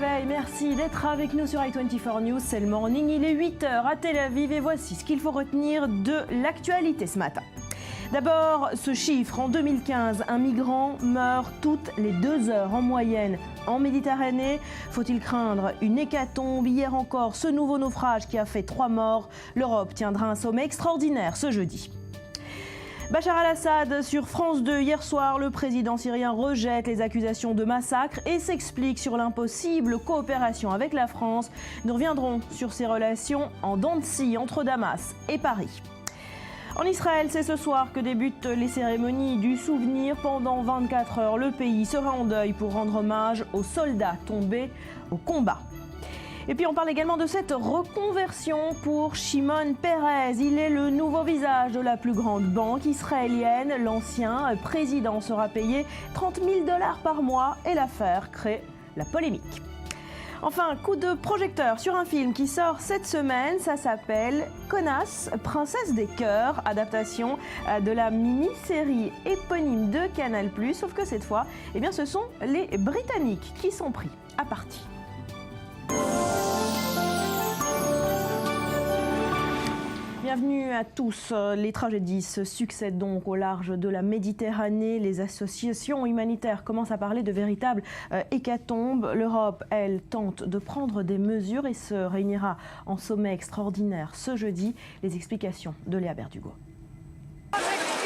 réveil, merci d'être avec nous sur i24 News, c'est le morning, il est 8h à Tel Aviv et voici ce qu'il faut retenir de l'actualité ce matin. D'abord, ce chiffre, en 2015, un migrant meurt toutes les 2 heures en moyenne en Méditerranée. Faut-il craindre une hécatombe? Hier encore, ce nouveau naufrage qui a fait 3 morts. L'Europe tiendra un sommet extraordinaire ce jeudi. Bachar al-Assad sur France 2 hier soir, le président syrien rejette les accusations de massacre et s'explique sur l'impossible coopération avec la France. Nous reviendrons sur ces relations en dents de scie entre Damas et Paris. En Israël, c'est ce soir que débutent les cérémonies du souvenir. Pendant 24 heures, le pays sera en deuil pour rendre hommage aux soldats tombés au combat. Et puis on parle également de cette reconversion pour Shimon Peres. Il est le nouveau visage de la plus grande banque israélienne. L'ancien président sera payé $30 000 par mois et l'affaire crée la polémique. Enfin, coup de projecteur sur un film qui sort cette semaine, ça s'appelle Connasse, princesse des cœurs, adaptation de la mini-série éponyme de Canal+, sauf que cette fois, eh bien, ce sont les Britanniques qui sont pris à partie. Bienvenue à tous. Les tragédies se succèdent donc au large de la Méditerranée. Les associations humanitaires commencent à parler de véritables hécatombes. L'Europe, elle, tente de prendre des mesures et se réunira en sommet extraordinaire ce jeudi. Les explications de Léa Berdugo.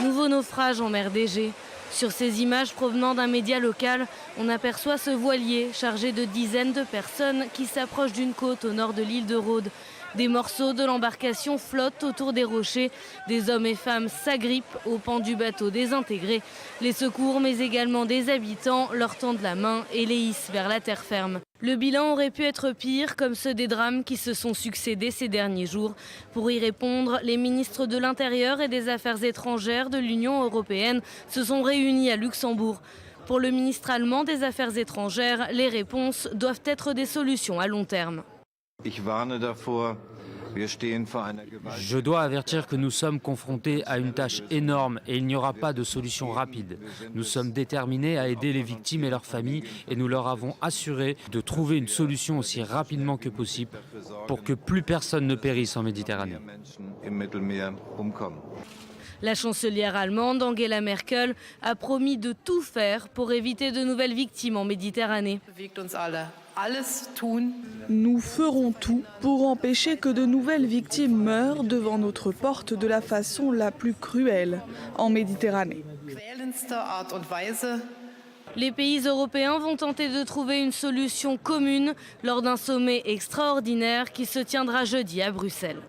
Nouveau naufrage en mer d'Égée. Sur ces images provenant d'un média local, on aperçoit ce voilier chargé de dizaines de personnes qui s'approchent d'une côte au nord de l'île de Rhodes. Des morceaux de l'embarcation flottent autour des rochers. Des hommes et femmes s'agrippent au pan du bateau désintégré. Les secours, mais également des habitants, leur tendent la main et les hissent vers la terre ferme. Le bilan aurait pu être pire, comme ceux des drames qui se sont succédés ces derniers jours. Pour y répondre, les ministres de l'Intérieur et des Affaires étrangères de l'Union européenne se sont réunis à Luxembourg. Pour le ministre allemand des Affaires étrangères, les réponses doivent être des solutions à long terme. Je dois avertir que nous sommes confrontés à une tâche énorme et il n'y aura pas de solution rapide. Nous sommes déterminés à aider les victimes et leurs familles et nous leur avons assuré de trouver une solution aussi rapidement que possible pour que plus personne ne périsse en Méditerranée. La chancelière allemande Angela Merkel a promis de tout faire pour éviter de nouvelles victimes en Méditerranée. Nous ferons tout pour empêcher que de nouvelles victimes meurent devant notre porte de la façon la plus cruelle en Méditerranée. Les pays européens vont tenter de trouver une solution commune lors d'un sommet extraordinaire qui se tiendra jeudi à Bruxelles.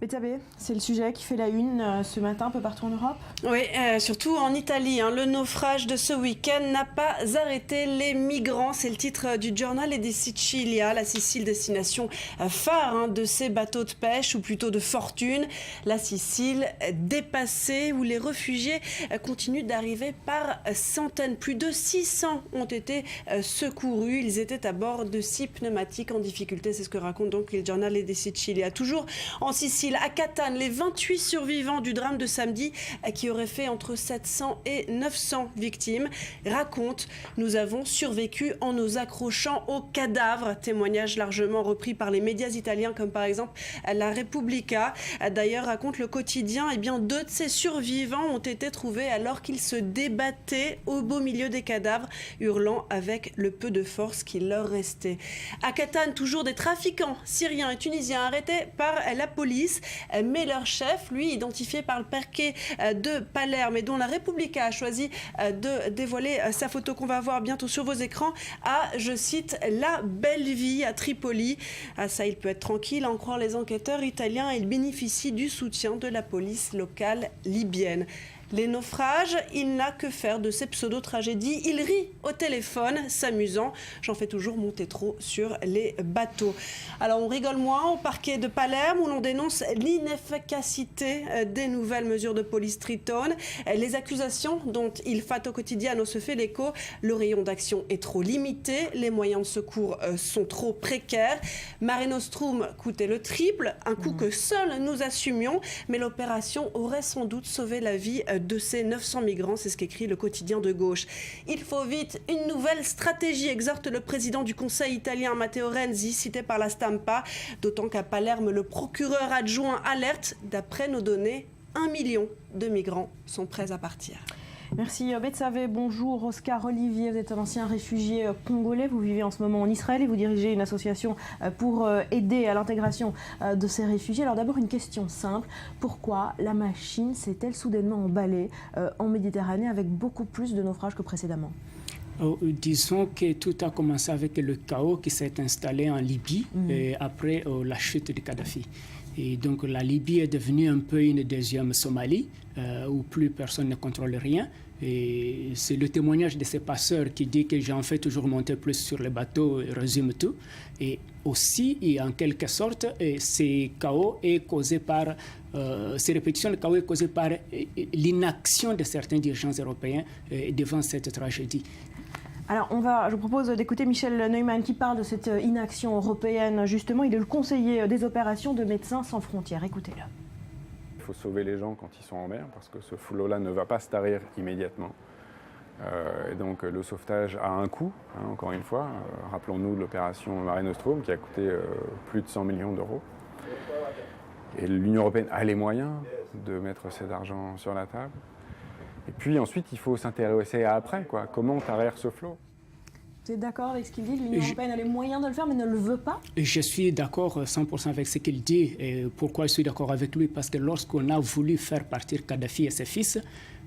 Betsabe, c'est le sujet qui fait la une ce matin un peu partout en Europe. Oui, surtout en Italie. Le naufrage de ce week-end n'a pas arrêté les migrants. C'est le titre du Giornale di Sicilia. La Sicile, destination phare de ces bateaux de pêche, ou plutôt de fortune. La Sicile dépassée, où les réfugiés continuent d'arriver par centaines. Plus de 600 ont été secourus. Ils étaient à bord de 6 pneumatiques en difficulté. C'est ce que raconte donc le Giornale di Sicilia. Toujours en Sicile, à Catane, les 28 survivants du drame de samedi qui aurait fait entre 700 et 900 victimes racontent « Nous avons survécu en nous accrochant aux cadavres ». Témoignage largement repris par les médias italiens comme par exemple la Repubblica. D'ailleurs, raconte le quotidien, 2 de ces survivants ont été trouvés alors qu'ils se débattaient au beau milieu des cadavres, hurlant avec le peu de force qu'il leur restait. À Catane, toujours des trafiquants syriens et tunisiens arrêtés par la police. Mais leur chef, lui, identifié par le parquet de Palerme et dont la Repubblica a choisi de dévoiler sa photo qu'on va voir bientôt sur vos écrans, a, je cite, la belle vie à Tripoli. Ça, il peut être tranquille, à en croire les enquêteurs italiens. Il bénéficie du soutien de la police locale libyenne. Les naufrages, il n'a que faire de ces pseudo-tragédies. Il rit au téléphone, s'amusant. J'en fais toujours monter trop sur les bateaux. Alors on rigole moins au parquet de Palerme où l'on dénonce l'inefficacité des nouvelles mesures de police Triton. Les accusations dont il Fatto Quotidiano se fait l'écho, le rayon d'action est trop limité, les moyens de secours sont trop précaires. Mare Nostrum coûtait le triple, un coût que seuls nous assumions, mais l'opération aurait sans doute sauvé la vie de ces 900 migrants. C'est ce qu'écrit le quotidien de gauche. Il faut vite une nouvelle stratégie, exhorte le président du Conseil italien Matteo Renzi, cité par la Stampa. D'autant qu'à Palerme, le procureur adjoint alerte. D'après nos données, 1 million de migrants sont prêts à partir. Merci Betsavé. Bonjour Oscar Olivier, vous êtes un ancien réfugié congolais, vous vivez en ce moment en Israël et vous dirigez une association pour aider à l'intégration de ces réfugiés. Alors d'abord une question simple, pourquoi la machine s'est-elle soudainement emballée en Méditerranée avec beaucoup plus de naufrages que précédemment ? Disons que tout a commencé avec le chaos qui s'est installé en Libye après la chute de Kadhafi. Et donc la Libye est devenue un peu une deuxième Somalie où plus personne ne contrôle rien. Et c'est le témoignage de ces passeurs qui dit que j'en fais toujours monter plus sur les bateaux et résume tout. Et aussi, et en quelque sorte, ces chaos est causé par ces répétitions de chaos est causée par l'inaction de certains dirigeants européens devant cette tragédie. Alors, je vous propose d'écouter Michel Neumann qui parle de cette inaction européenne. Justement, il est le conseiller des opérations de Médecins sans frontières. Écoutez-le. Il faut sauver les gens quand ils sont en mer parce que ce flot-là ne va pas se tarir immédiatement. Et donc, le sauvetage a un coût, hein, encore une fois. Rappelons-nous de l'opération Mare Nostrum qui a coûté plus de 100 millions d'euros. Et l'Union européenne a les moyens de mettre cet argent sur la table. Et puis ensuite, il faut s'intéresser à après, quoi. Comment on tarière ce flot ? Vous êtes d'accord avec ce qu'il dit ? L'Union européenne a les moyens de le faire, mais ne le veut pas ? Je suis d'accord 100% avec ce qu'il dit. Et pourquoi je suis d'accord avec lui ? Parce que lorsqu'on a voulu faire partir Kadhafi et ses fils,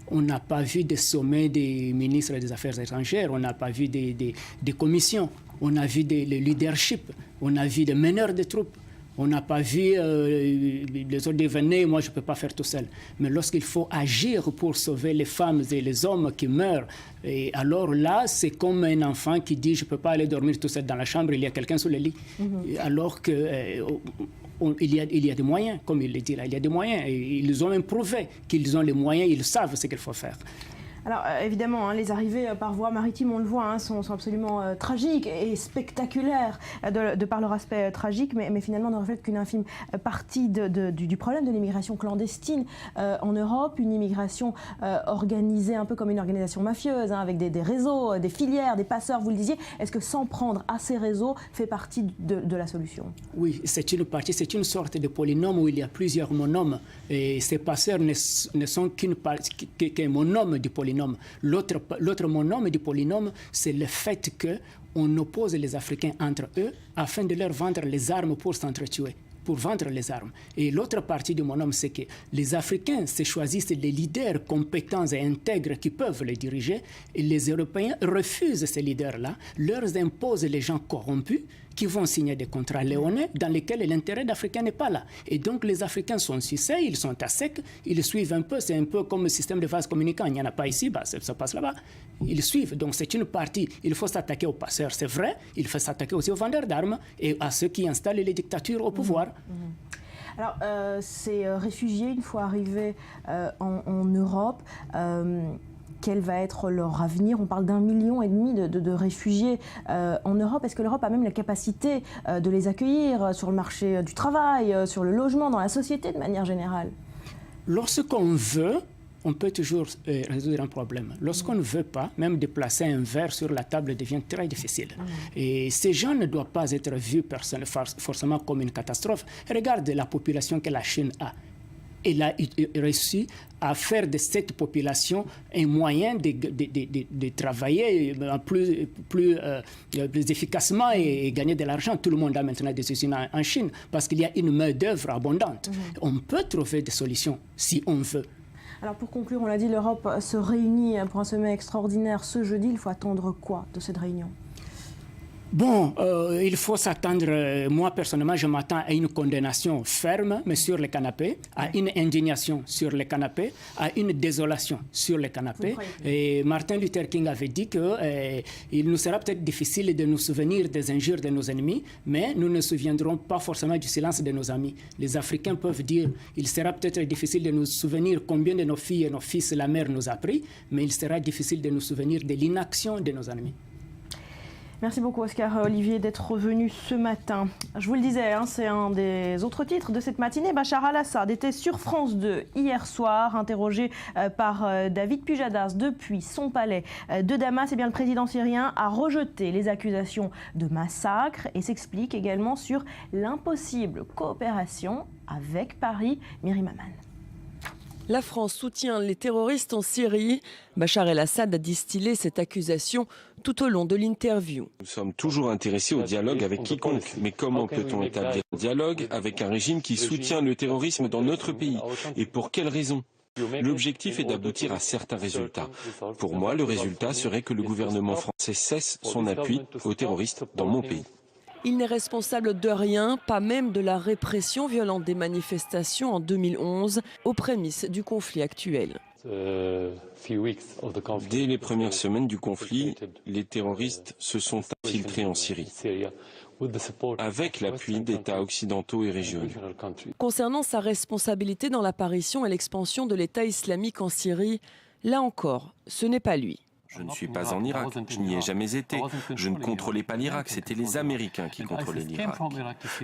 on n'a pas vu des sommets des ministres des Affaires étrangères, on n'a pas vu des commissions, on a vu le leadership, on a vu des meneurs de troupes. On n'a pas vu les autres venir, moi je ne peux pas faire tout seul. Mais lorsqu'il faut agir pour sauver les femmes et les hommes qui meurent, et alors là, c'est comme un enfant qui dit « je ne peux pas aller dormir tout seul dans la chambre, il y a quelqu'un sous le lit ». Alors qu'il y a des moyens, comme il le dit là, il y a des moyens. Et ils ont même prouvé qu'ils ont les moyens, ils savent ce qu'il faut faire. Alors évidemment, les arrivées par voie maritime, on le voit, sont absolument tragiques et spectaculaires de par leur aspect tragique, mais finalement ne reflètent qu'une infime partie du problème de l'immigration clandestine en Europe, une immigration organisée un peu comme une organisation mafieuse, avec des réseaux, des filières, des passeurs, vous le disiez. Est-ce que s'en prendre à ces réseaux fait partie de la solution ? Oui, c'est une partie, c'est une sorte de polynôme où il y a plusieurs monômes. Et ces passeurs ne sont qu'un monôme du polynôme. L'autre monôme du polynôme, c'est le fait qu'on oppose les Africains entre eux afin de leur vendre les armes pour s'entretuer, pour vendre les armes. Et l'autre partie du monôme, c'est que les Africains se choisissent les leaders compétents et intègres qui peuvent les diriger, et les Européens refusent ces leaders-là, leur imposent les gens corrompus, qui vont signer des contrats léonins dans lesquels l'intérêt d'Africains n'est pas là. Et donc les Africains sont sucés, ils sont à sec, ils suivent un peu, c'est un peu comme le système de vase communicant, il n'y en a pas ici, ça passe là-bas. Ils suivent, donc c'est une partie, il faut s'attaquer aux passeurs, c'est vrai, il faut s'attaquer aussi aux vendeurs d'armes et à ceux qui installent les dictatures au pouvoir. Alors, ces réfugiés, une fois arrivés en Europe, quel va être leur avenir ? On parle d'1,5 million de réfugiés en Europe. Est-ce que l'Europe a même la capacité de les accueillir sur le marché du travail, sur le logement, dans la société de manière générale ? Lorsqu'on veut, on peut toujours résoudre un problème. Lorsqu'on ne veut pas, même déplacer un verre sur la table devient très difficile. Et ces gens ne doivent pas être vus forcément comme une catastrophe. Regarde la population que la Chine a. Elle a réussi à faire de cette population un moyen de travailler plus efficacement et gagner de l'argent. Tout le monde a maintenant des usines en Chine parce qu'il y a une main-d'œuvre abondante. On peut trouver des solutions si on veut. Alors pour conclure, on l'a dit, l'Europe se réunit pour un sommet extraordinaire ce jeudi. Il faut attendre quoi de cette réunion ? Bon, il faut s'attendre, moi personnellement je m'attends à une condamnation ferme, mais sur les canapés, à une indignation sur les canapés, à une désolation sur les canapés. Et Martin Luther King avait dit qu'il nous sera peut-être difficile de nous souvenir des injures de nos ennemis, mais nous ne nous souviendrons pas forcément du silence de nos amis. Les Africains peuvent dire il sera peut-être difficile de nous souvenir combien de nos filles et nos fils la mer nous a pris, mais il sera difficile de nous souvenir de l'inaction de nos ennemis. Merci beaucoup Oscar Olivier d'être revenu ce matin. Je vous le disais, c'est un des autres titres de cette matinée. Bachar al-Assad était sur France 2 hier soir, interrogé par David Pujadas depuis son palais de Damas. Le président syrien a rejeté les accusations de massacre et s'explique également sur l'impossible coopération avec Paris. Myriam Aman. La France soutient les terroristes en Syrie. Bachar el-Assad a distillé cette accusation tout au long de l'interview. Nous sommes toujours intéressés au dialogue avec quiconque. Mais comment peut-on établir un dialogue avec un régime qui soutient le terrorisme dans notre pays? Et pour quelles raisons? L'objectif est d'aboutir à certains résultats. Pour moi, le résultat serait que le gouvernement français cesse son appui aux terroristes dans mon pays. Il n'est responsable de rien, pas même de la répression violente des manifestations en 2011, aux prémices du conflit actuel. Dès les premières semaines du conflit, les terroristes se sont infiltrés en Syrie, avec l'appui d'États occidentaux et régionaux. Concernant sa responsabilité dans l'apparition et l'expansion de l'État islamique en Syrie, là encore, ce n'est pas lui. Je ne suis pas en Irak, je n'y ai jamais été. Je ne contrôlais pas l'Irak, c'était les Américains qui contrôlaient l'Irak.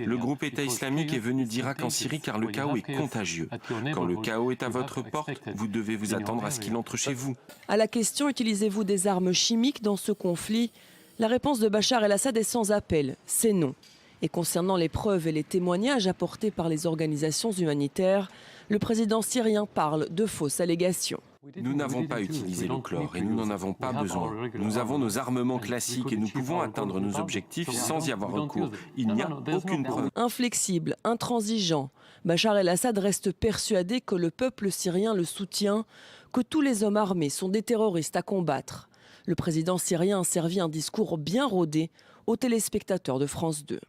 Le groupe État islamique est venu d'Irak en Syrie car le chaos est contagieux. Quand le chaos est à votre porte, vous devez vous attendre à ce qu'il entre chez vous. À la question « Utilisez-vous des armes chimiques dans ce conflit ?», la réponse de Bachar el-Assad est sans appel, c'est non. Et concernant les preuves et les témoignages apportés par les organisations humanitaires, le président syrien parle de fausses allégations. Nous n'avons pas utilisé le chlore et nous n'en avons pas besoin. Nous avons nos armements classiques et nous pouvons atteindre nos objectifs sans y avoir recours. Il n'y a aucune preuve. Inflexible, intransigeant, Bachar el-Assad reste persuadé que le peuple syrien le soutient, que tous les hommes armés sont des terroristes à combattre. Le président syrien a servi un discours bien rodé aux téléspectateurs de France 2.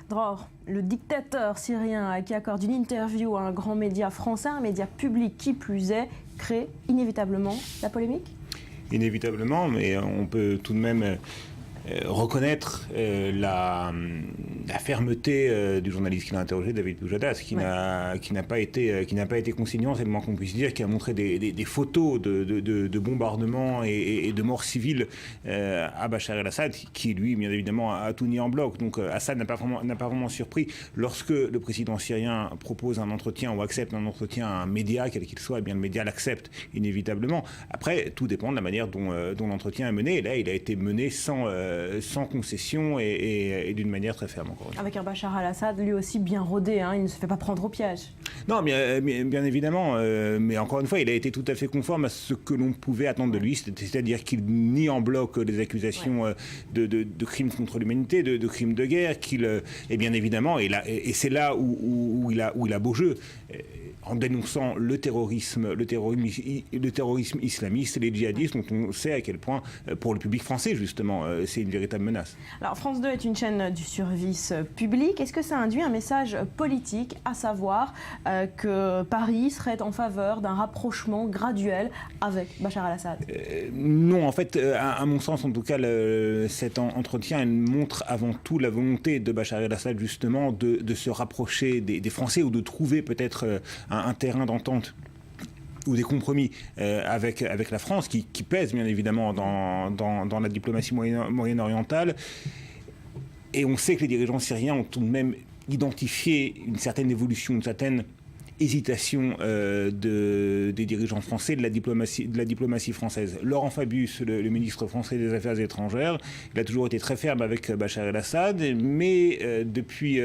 Dror, le dictateur syrien qui accorde une interview à un grand média français, un média public qui plus est, crée inévitablement la polémique ? Inévitablement, mais on peut tout de même reconnaître la fermeté du journaliste qui l'a interrogé, David Pujadas, qui n'a pas été consignant, c'est le moins qu'on puisse dire, qui a montré des photos de bombardements et de morts civiles à Bachar el-Assad, qui lui, bien évidemment, a tout nié en bloc. Donc Assad n'a pas vraiment surpris. Lorsque le président syrien propose un entretien ou accepte un entretien à un média, quel qu'il soit, eh bien le média l'accepte inévitablement. Après, tout dépend de la manière dont l'entretien est mené. Et là, il a été mené sans concession et d'une manière très ferme. Avec un Bachar al-Assad, lui aussi bien rodé, il ne se fait pas prendre au piège. Non, bien évidemment, mais encore une fois, il a été tout à fait conforme à ce que l'on pouvait attendre de lui, c'est-à-dire qu'il nie en bloc les accusations de crimes contre l'humanité, de crimes de guerre, et bien évidemment, et c'est là où il a beau jeu, en dénonçant le terrorisme islamiste, les djihadistes, dont on sait à quel point, pour le public français justement, c'est une véritable menace. Alors France 2 est une chaîne du service public. Est-ce que ça induit un message politique, à savoir que Paris serait en faveur d'un rapprochement graduel avec Bachar el-Assad ? Non, en fait, à mon sens, en tout cas, cet entretien montre avant tout la volonté de Bachar el-Assad justement de se rapprocher des Français ou de trouver peut-être un terrain d'entente ou des compromis avec la France, qui pèse bien évidemment dans la diplomatie moyen-orientale. Et on sait que les dirigeants syriens ont tout de même identifié une certaine évolution, une certaine hésitation des dirigeants français, de la diplomatie française. Laurent Fabius, le ministre français des Affaires étrangères, il a toujours été très ferme avec Bachar el-Assad, mais depuis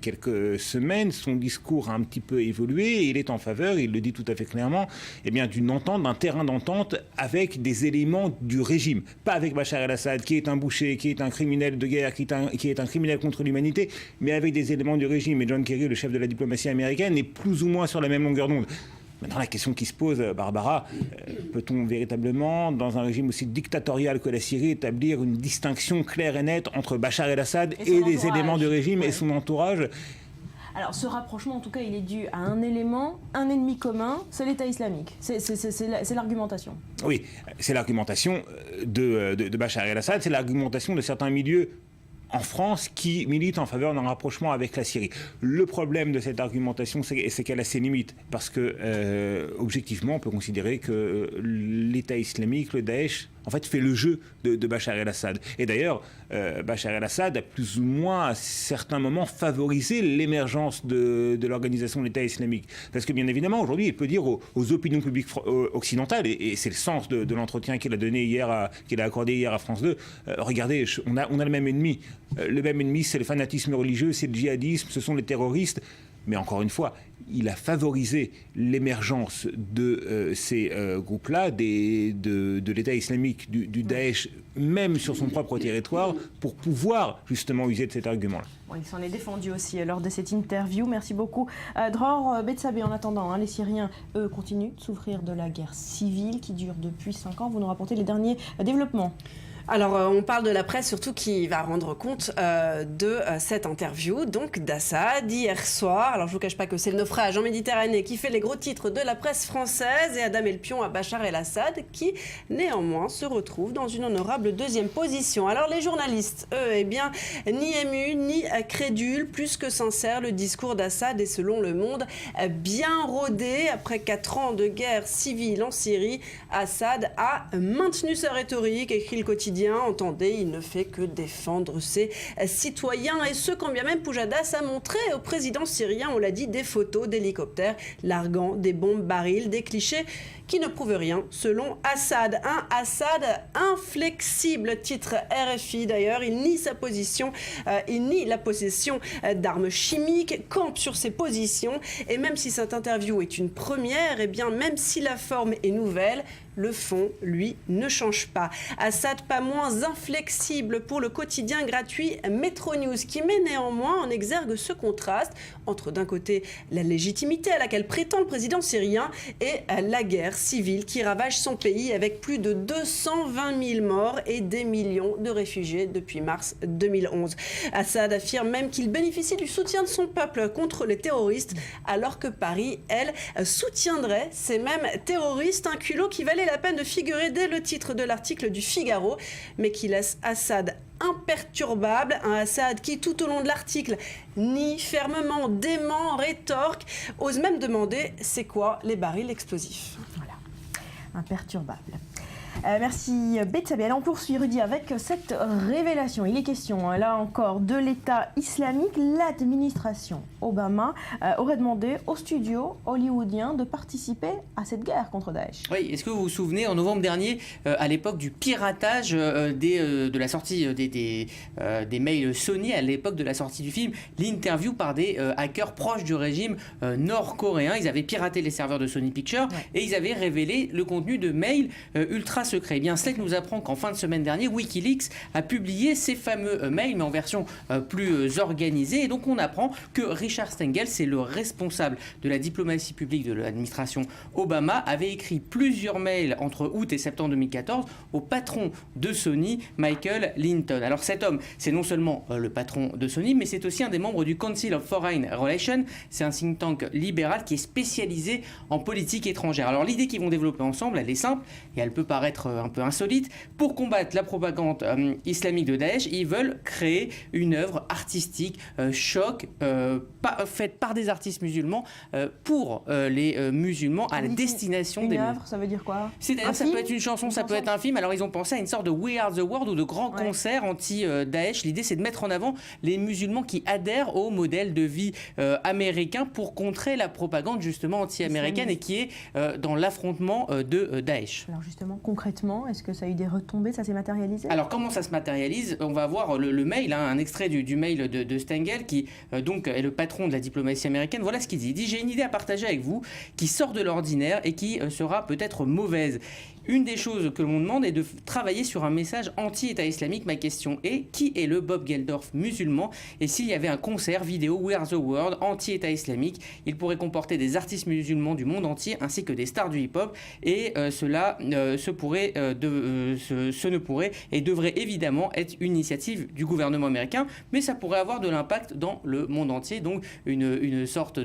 quelques semaines, son discours a un petit peu évolué et il est en faveur, il le dit tout à fait clairement, d'une entente, d'un terrain d'entente avec des éléments du régime. Pas avec Bachar el-Assad, qui est un boucher, qui est un criminel de guerre, qui est un criminel contre l'humanité, mais avec des éléments du régime. Et John Kerry, le chef de la diplomatie américaine, est plus ou moins sur la même longueur d'onde. Maintenant, la question qui se pose, Barbara, peut-on véritablement, dans un régime aussi dictatorial que la Syrie, établir une distinction claire et nette entre Bachar el-Assad et les éléments du régime et son entourage ? Alors, ce rapprochement, en tout cas, il est dû à un élément, un ennemi commun, c'est l'État islamique. C'est l'argumentation. Oui, c'est l'argumentation de Bachar el-Assad, c'est l'argumentation de certains milieux en France qui milite en faveur d'un rapprochement avec la Syrie. Le problème de cette argumentation, c'est qu'elle a ses limites, parce que, objectivement, on peut considérer que l'État islamique, le Daesh, en fait, fait le jeu de Bachar el-Assad. Et d'ailleurs, Bachar el-Assad a plus ou moins, à certains moments, favorisé l'émergence de l'organisation de l'État islamique. Parce que, bien évidemment, aujourd'hui, il peut dire aux opinions publiques occidentales, et c'est le sens de l'entretien qu'il a donné qu'il a accordé hier à France 2, regardez, on a le même ennemi. Le même ennemi, c'est le fanatisme religieux, c'est le djihadisme, ce sont les terroristes. Mais encore une fois, il a favorisé l'émergence de ces groupes-là, de l'État islamique, du Daesh, même sur son propre territoire, pour pouvoir justement user de cet argument-là. Bon, il s'en est défendu aussi lors de cette interview. Merci beaucoup. Dror Betsabé, en attendant, les Syriens, eux, continuent de souffrir de la guerre civile qui dure depuis 5 ans. Vous nous rapportez les derniers développements. Alors, on parle de la presse surtout qui va rendre compte de cette interview, donc d'Assad, hier soir. Alors, je ne vous cache pas que c'est le naufrage en Méditerranée qui fait les gros titres de la presse française et a damé le pion à Bachar el-Assad qui, néanmoins, se retrouve dans une honorable 2e position. Alors, les journalistes, eux, eh bien, ni émus, ni crédules, plus que sincères, le discours d'Assad est, selon Le Monde, bien rodé. Après 4 ans de guerre civile en Syrie, Assad a maintenu sa rhétorique, écrit le quotidien. Entendez, il ne fait que défendre ses citoyens. Et ce, quand bien même Poujadas a montré au président syrien, on l'a dit, des photos d'hélicoptères larguant des bombes barils, des clichés qui ne prouvent rien, selon Assad. Un Assad inflexible, titre RFI d'ailleurs. Il nie sa position, il nie la possession d'armes chimiques, campe sur ses positions. Et même si cette interview est une première, et bien même si la forme est nouvelle, le fond, lui, ne change pas. Assad, pas moins inflexible pour le quotidien gratuit Metro News, qui met néanmoins en exergue ce contraste entre, d'un côté, la légitimité à laquelle prétend le président syrien et la guerre civile qui ravage son pays avec plus de 220 000 morts et des millions de réfugiés depuis mars 2011. Assad affirme même qu'il bénéficie du soutien de son peuple contre les terroristes, alors que Paris, elle, soutiendrait ces mêmes terroristes, un culot qui valait la peine de figurer dès le titre de l'article du Figaro, mais qui laisse Assad imperturbable, un Assad qui, tout au long de l'article, nie fermement, dément, rétorque, ose même demander c'est quoi les barils explosifs. Voilà, imperturbable. Merci Betsabé. Allez, on poursuit Rudy avec cette révélation. Il est question là encore de l'État islamique. L'administration Obama aurait demandé aux studios hollywoodiens de participer à cette guerre contre Daesh. Oui, est-ce que vous vous souvenez, en novembre dernier, à l'époque du piratage de la sortie des mails Sony, à l'époque de la sortie du film, l'interview par des hackers proches du régime nord-coréen. Ils avaient piraté les serveurs de Sony Pictures et ils avaient révélé le contenu de mails ultra secret. Eh bien, Slate nous apprend qu'en fin de semaine dernière, Wikileaks a publié ces fameux mails, mais en version plus organisée. Et donc, on apprend que Richard Stengel, c'est le responsable de la diplomatie publique de l'administration Obama, avait écrit plusieurs mails entre août et septembre 2014 au patron de Sony, Michael Linton. Alors, cet homme, c'est non seulement le patron de Sony, mais c'est aussi un des membres du Council of Foreign Relations. C'est un think tank libéral qui est spécialisé en politique étrangère. Alors, l'idée qu'ils vont développer ensemble, elle est simple et elle peut paraître un peu insolite. Pour combattre la propagande islamique de Daesh, ils veulent créer une œuvre artistique choc faite par des artistes musulmans pour les musulmans à la destination des musulmans. Une œuvre, ça veut dire quoi? C'est-à-dire ça peut être une chanson, ça peut être un film. Alors ils ont pensé à une sorte de We Are the World ou de grands concerts anti-Daesh. L'idée, c'est de mettre en avant les musulmans qui adhèrent au modèle de vie américain pour contrer la propagande justement anti-américaine et qui est dans l'affrontement de Daesh. Alors justement, concrètement, est-ce que ça a eu des retombées, ça s'est matérialisé? Alors comment ça se matérialise? On va voir le mail, un extrait du mail de Stengel qui donc est le patron de la diplomatie américaine. Voilà ce qu'il dit. Il dit: j'ai une idée à partager avec vous qui sort de l'ordinaire et qui sera peut-être mauvaise. Une des choses que l'on demande est de travailler sur un message anti-État islamique. Ma question est, qui est le Bob Geldof musulman? Et s'il y avait un concert vidéo We Are the World anti-État islamique, il pourrait comporter des artistes musulmans du monde entier ainsi que des stars du hip-hop. Et cela ce ne pourrait et devrait évidemment être une initiative du gouvernement américain, mais ça pourrait avoir de l'impact dans le monde entier. Donc une sorte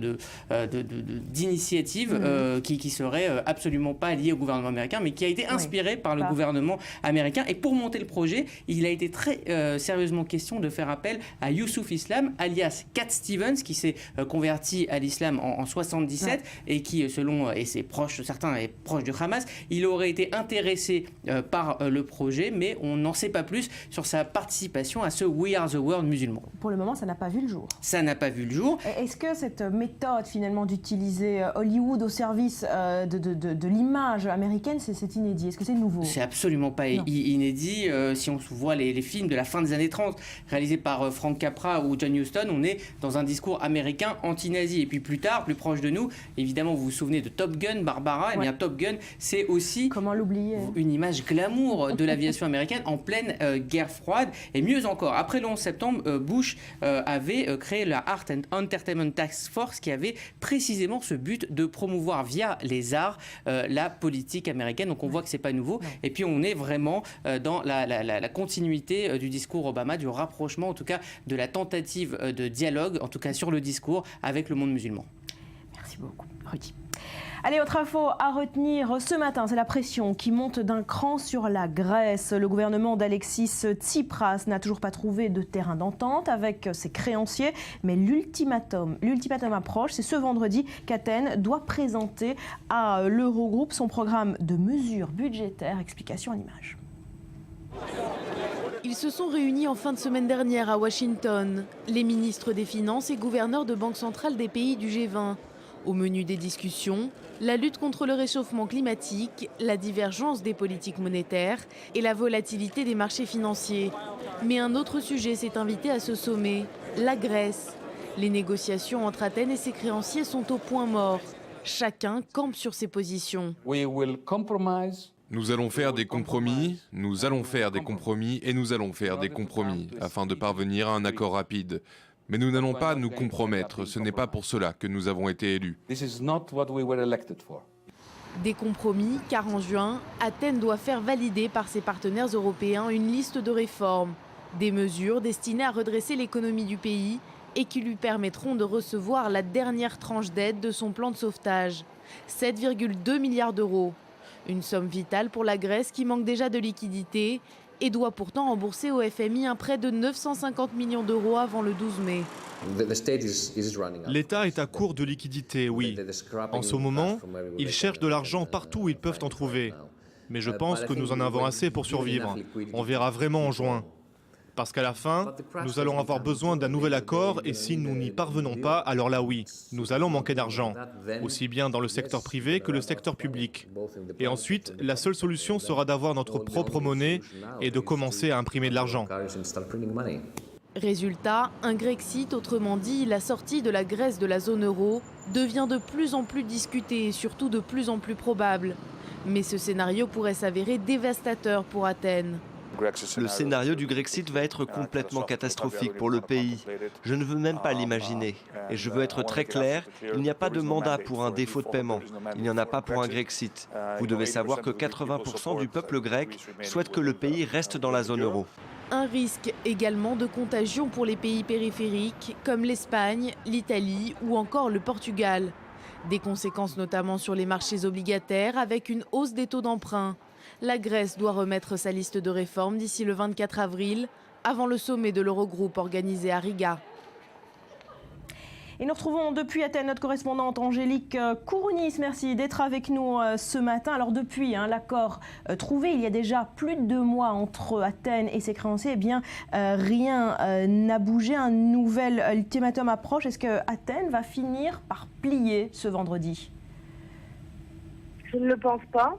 d'initiative qui serait absolument pas liée au gouvernement américain, mais qui a été inspiré par le gouvernement américain. Et pour monter le projet, il a été très sérieusement question de faire appel à Youssouf Islam, alias Cat Stevens, qui s'est converti à l'islam en 77 et qui, selon ses proches, certains est proche du Hamas, il aurait été intéressé par le projet, mais on n'en sait pas plus sur sa participation à ce We Are the World musulman. Pour le moment, ça n'a pas vu le jour. Ça n'a pas vu le jour. Est-ce que cette méthode finalement d'utiliser Hollywood au service de l'image américaine, c'est inédit? Est-ce que c'est nouveau? C'est absolument pas inédit. Si on voit les films de la fin des années 30 réalisés par Frank Capra ou John Huston, on est dans un discours américain anti-nazi. Et puis plus tard, plus proche de nous, évidemment vous vous souvenez de Top Gun, Barbara, et bien Top Gun, c'est aussi une image glamour de l'aviation américaine en pleine guerre froide. Et mieux encore, après le 11 septembre, Bush avait créé la Art and Entertainment Task Force qui avait précisément ce but de promouvoir via les arts la politique américaine. Donc on voit que c'est pas nouveau. Et puis on est vraiment dans la continuité du discours Obama, du rapprochement, en tout cas de la tentative de dialogue, en tout cas sur le discours avec le monde musulman. Merci beaucoup, Rudy. Allez, autre info à retenir ce matin, c'est la pression qui monte d'un cran sur la Grèce. Le gouvernement d'Alexis Tsipras n'a toujours pas trouvé de terrain d'entente avec ses créanciers, mais l'ultimatum approche. C'est ce vendredi qu'Athènes doit présenter à l'Eurogroupe son programme de mesures budgétaires. Explication en images. Ils se sont réunis en fin de semaine dernière à Washington, les ministres des Finances et gouverneurs de banques centrales des pays du G20. Au menu des discussions, la lutte contre le réchauffement climatique, la divergence des politiques monétaires et la volatilité des marchés financiers. Mais un autre sujet s'est invité à ce sommet, la Grèce. Les négociations entre Athènes et ses créanciers sont au point mort. Chacun campe sur ses positions. Nous allons faire des compromis, nous allons faire des compromis et nous allons faire des compromis afin de parvenir à un accord rapide. Mais nous n'allons pas nous compromettre, ce n'est pas pour cela que nous avons été élus. Des compromis, car en juin, Athènes doit faire valider par ses partenaires européens une liste de réformes. Des mesures destinées à redresser l'économie du pays et qui lui permettront de recevoir la dernière tranche d'aide de son plan de sauvetage, 7,2 milliards d'euros. Une somme vitale pour la Grèce qui manque déjà de liquidités et doit pourtant rembourser au FMI un prêt de 950 millions d'euros avant le 12 mai. L'État est à court de liquidités, oui. En ce moment, ils cherchent de l'argent partout où ils peuvent en trouver. Mais je pense que nous en avons assez pour survivre. On verra vraiment en juin. Parce qu'à la fin, nous allons avoir besoin d'un nouvel accord et si nous n'y parvenons pas, alors là oui, nous allons manquer d'argent, aussi bien dans le secteur privé que le secteur public. Et ensuite, la seule solution sera d'avoir notre propre monnaie et de commencer à imprimer de l'argent. Résultat, un Grexit, autrement dit la sortie de la Grèce de la zone euro, devient de plus en plus discuté et surtout de plus en plus probable. Mais ce scénario pourrait s'avérer dévastateur pour Athènes. Le scénario du Grexit va être complètement catastrophique pour le pays. Je ne veux même pas l'imaginer. Et je veux être très clair, il n'y a pas de mandat pour un défaut de paiement. Il n'y en a pas pour un Grexit. Vous devez savoir que 80% du peuple grec souhaite que le pays reste dans la zone euro. Un risque également de contagion pour les pays périphériques comme l'Espagne, l'Italie ou encore le Portugal. Des conséquences notamment sur les marchés obligataires avec une hausse des taux d'emprunt. La Grèce doit remettre sa liste de réformes d'ici le 24 avril, avant le sommet de l'Eurogroupe organisé à Riga. Et nous retrouvons depuis Athènes notre correspondante Angélique Kourounis. Merci d'être avec nous ce matin. Alors depuis l'accord trouvé il y a déjà plus de 2 mois entre Athènes et ses créanciers, eh bien rien n'a bougé. Un nouvel ultimatum approche. Est-ce que Athènes va finir par plier ce vendredi? Je ne le pense pas.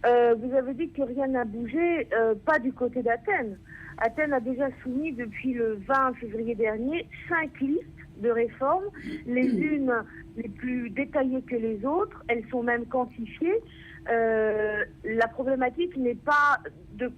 Vous avez dit que rien n'a bougé, pas du côté d'Athènes. Athènes a déjà soumis depuis le 20 février dernier 5 listes de réformes, les unes les plus détaillées que les autres, elles sont même quantifiées. La problématique n'est pas de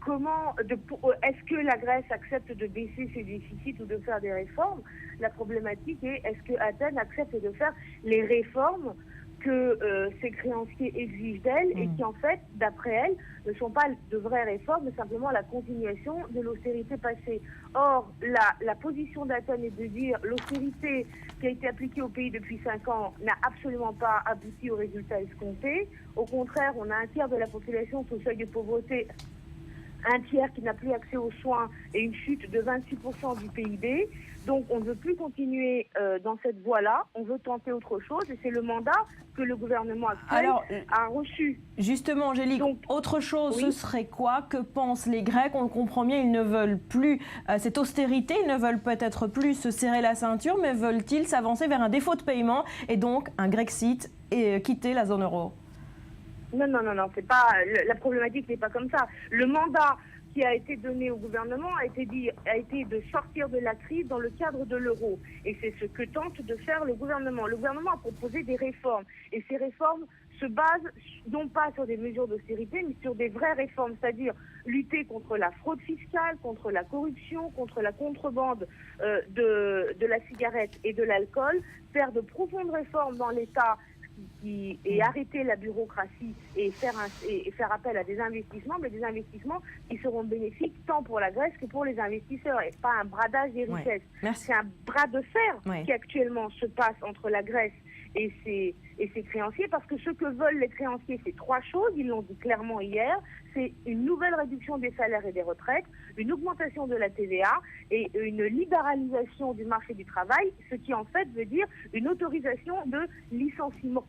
est-ce que la Grèce accepte de baisser ses déficits ou de faire des réformes. La problématique est est-ce que Athènes accepte de faire les réformes que ces créanciers exigent d'elles et qui, en fait, d'après elles, ne sont pas de vraies réformes, mais simplement la continuation de l'austérité passée. Or, la position d'Athènes est de dire l'austérité qui a été appliquée au pays depuis 5 ans n'a absolument pas abouti aux résultats escomptés. Au contraire, on a un tiers de la population sous le seuil de pauvreté, un tiers qui n'a plus accès aux soins et une chute de 26% du PIB. Donc on ne veut plus continuer dans cette voie-là, on veut tenter autre chose et c'est le mandat que le gouvernement actuel a reçu. Justement, Angélique, donc, autre chose, ce serait quoi? Que pensent les Grecs? On le comprend bien, ils ne veulent plus cette austérité, ils ne veulent peut-être plus se serrer la ceinture, mais veulent-ils s'avancer vers un défaut de paiement et donc un Grexit et quitter la zone euro? Non, c'est pas, la problématique n'est pas comme ça. Le mandat qui a été donné au gouvernement a été de sortir de la crise dans le cadre de l'euro. Et c'est ce que tente de faire le gouvernement. Le gouvernement a proposé des réformes. Et ces réformes se basent non pas sur des mesures d'austérité, mais sur des vraies réformes, c'est-à-dire lutter contre la fraude fiscale, contre la corruption, contre la contrebande de la cigarette et de l'alcool, faire de profondes réformes dans l'État et arrêter la bureaucratie et faire appel à des investissements, mais des investissements qui seront bénéfiques tant pour la Grèce que pour les investisseurs, et pas un bradage des richesses. C'est un bras de fer qui actuellement se passe entre la Grèce et ses créanciers, parce que ce que veulent les créanciers, c'est 3 choses, ils l'ont dit clairement hier, c'est une nouvelle réduction des salaires et des retraites, une augmentation de la TVA et une libéralisation du marché du travail, ce qui en fait veut dire une autorisation de licenciement.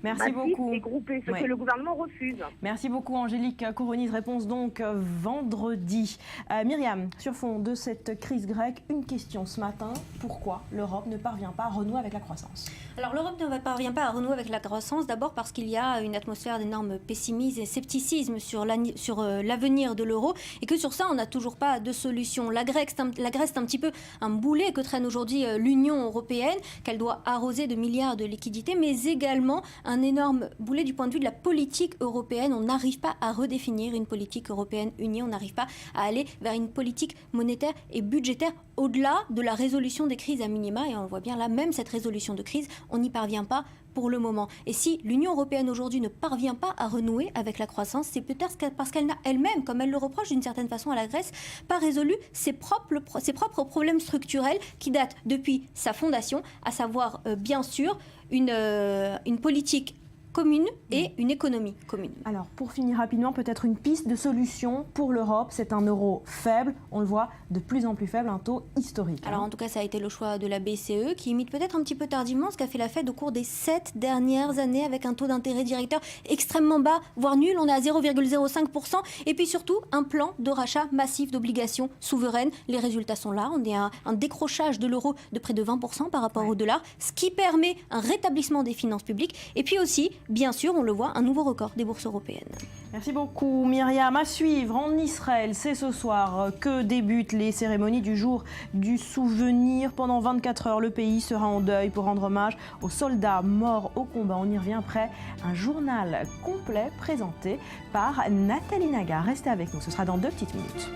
Merci beaucoup. Et groupé, ce que le gouvernement refuse. Merci beaucoup Angélique Kourounis. Réponse donc vendredi. Myriam, sur fond de cette crise grecque, une question ce matin. Pourquoi l'Europe ne parvient pas à renouer avec la croissance? Alors l'Europe ne parvient pas à renouer avec la croissance, d'abord parce qu'il y a une atmosphère d'énorme pessimisme et scepticisme sur l'avenir de l'euro et que sur ça on n'a toujours pas de solution. La Grèce c'est un petit peu un boulet que traîne aujourd'hui l'Union européenne, qu'elle doit arroser de milliards de liquidités, mais également un énorme boulet du point de vue de la politique européenne. On n'arrive pas à redéfinir une politique européenne unie, on n'arrive pas à aller vers une politique monétaire et budgétaire au-delà de la résolution des crises à minima, et on voit bien là, même cette résolution de crise, on n'y parvient pas pour le moment. Et si l'Union européenne aujourd'hui ne parvient pas à renouer avec la croissance, c'est peut-être parce qu'elle n'a elle-même, comme elle le reproche d'une certaine façon à la Grèce, pas résolu ses propres problèmes structurels qui datent depuis sa fondation, à savoir bien sûr une politique commune et une économie commune. Alors, pour finir rapidement, peut-être une piste de solution pour l'Europe, c'est un euro faible, on le voit, de plus en plus faible, un taux historique. Alors en tout cas, ça a été le choix de la BCE, qui imite peut-être un petit peu tardivement ce qu'a fait la Fed au cours des 7 dernières années, avec un taux d'intérêt directeur extrêmement bas, voire nul, on est à 0,05%, et puis surtout un plan de rachat massif d'obligations souveraines. Les résultats sont là, on est à un décrochage de l'euro de près de 20% par rapport au dollar, ce qui permet un rétablissement des finances publiques, et puis aussi, bien sûr, on le voit, un nouveau record des bourses européennes. Merci beaucoup Myriam. À suivre en Israël, c'est ce soir que débutent les cérémonies du jour du souvenir. Pendant 24 heures, le pays sera en deuil pour rendre hommage aux soldats morts au combat. On y revient après un journal complet présenté par Nathalie Naga. Restez avec nous, ce sera dans 2 petites minutes.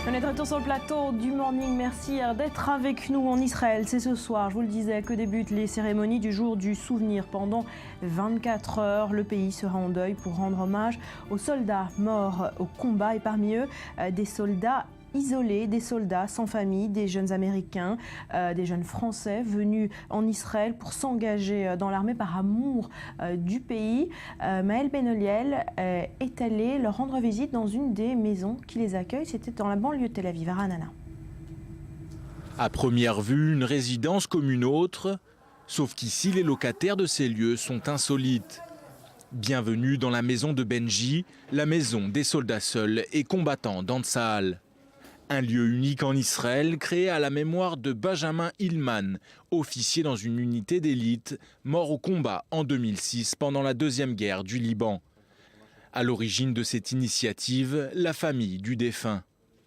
On est de retour sur le plateau du Morning. Merci d'être avec nous en Israël. C'est ce soir, je vous le disais, que débutent les cérémonies du jour du souvenir. Pendant 24 heures, le pays sera en deuil pour rendre hommage aux soldats morts au combat. Et parmi eux, des soldats isolés, des soldats sans famille, des jeunes Américains, des jeunes Français venus en Israël pour s'engager dans l'armée par amour du pays. Maëlle Benoliel est allée leur rendre visite dans une des maisons qui les accueille. C'était dans la banlieue de Tel Aviv, à Ra'anana. À première vue, une résidence comme une autre, sauf qu'ici, les locataires de ces lieux sont insolites. Bienvenue dans la maison de Benji, la maison des soldats seuls et combattants d'Antsahal. Un lieu unique en Israël, créé à la mémoire de Benjamin Hillman, officier dans une unité d'élite, mort au combat en 2006 pendant la deuxième guerre du Liban. À l'origine de cette initiative, la famille du défunt.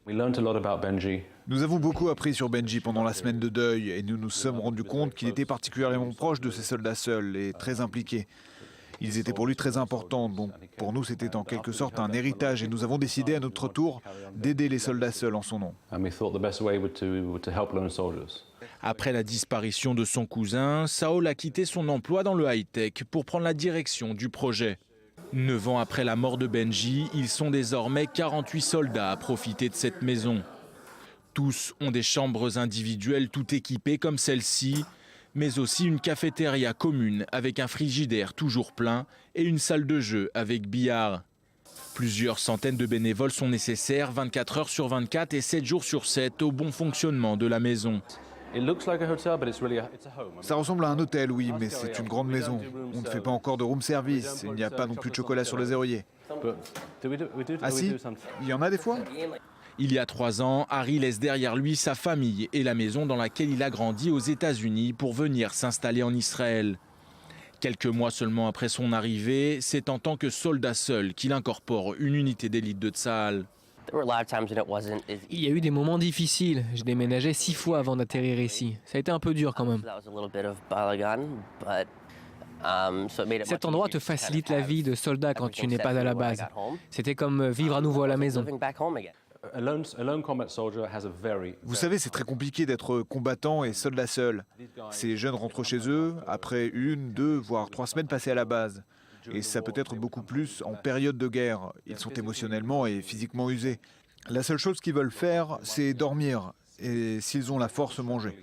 Nous avons beaucoup appris sur Benji pendant la semaine de deuil et nous nous sommes rendus compte qu'il était particulièrement proche de ces soldats seuls et très impliqué. Ils étaient pour lui très importants, donc pour nous c'était en quelque sorte un héritage et nous avons décidé à notre tour d'aider les soldats seuls en son nom. Après la disparition de son cousin, Saul a quitté son emploi dans le high-tech pour prendre la direction du projet. 9 ans après la mort de Benji, ils sont désormais 48 soldats à profiter de cette maison. Tous ont des chambres individuelles tout équipées comme celle-ci, mais aussi une cafétéria commune avec un frigidaire toujours plein et une salle de jeu avec billard. Plusieurs centaines de bénévoles sont nécessaires 24 heures sur 24 et 7 jours sur 7 au bon fonctionnement de la maison. Ça ressemble à un hôtel, oui, mais c'est une grande maison. On ne fait pas encore de room service, il n'y a pas non plus de chocolat sur les œillets. Ah si, il y en a des fois ? Il y a 3 ans, Harry laisse derrière lui sa famille et la maison dans laquelle il a grandi aux États-Unis pour venir s'installer en Israël. Quelques mois seulement après son arrivée, c'est en tant que soldat seul qu'il incorpore une unité d'élite de Tsahal. Il y a eu des moments difficiles. Je déménageais 6 fois avant d'atterrir ici. Ça a été un peu dur quand même. Cet endroit te facilite la vie de soldat quand tu n'es pas à la base. C'était comme vivre à nouveau à la maison. Vous savez, c'est très compliqué d'être combattant et soldat seul. Ces jeunes rentrent chez eux après 1, 2, voire 3 semaines passées à la base. Et ça peut être beaucoup plus en période de guerre. Ils sont émotionnellement et physiquement usés. La seule chose qu'ils veulent faire, c'est dormir. Et s'ils ont la force, manger.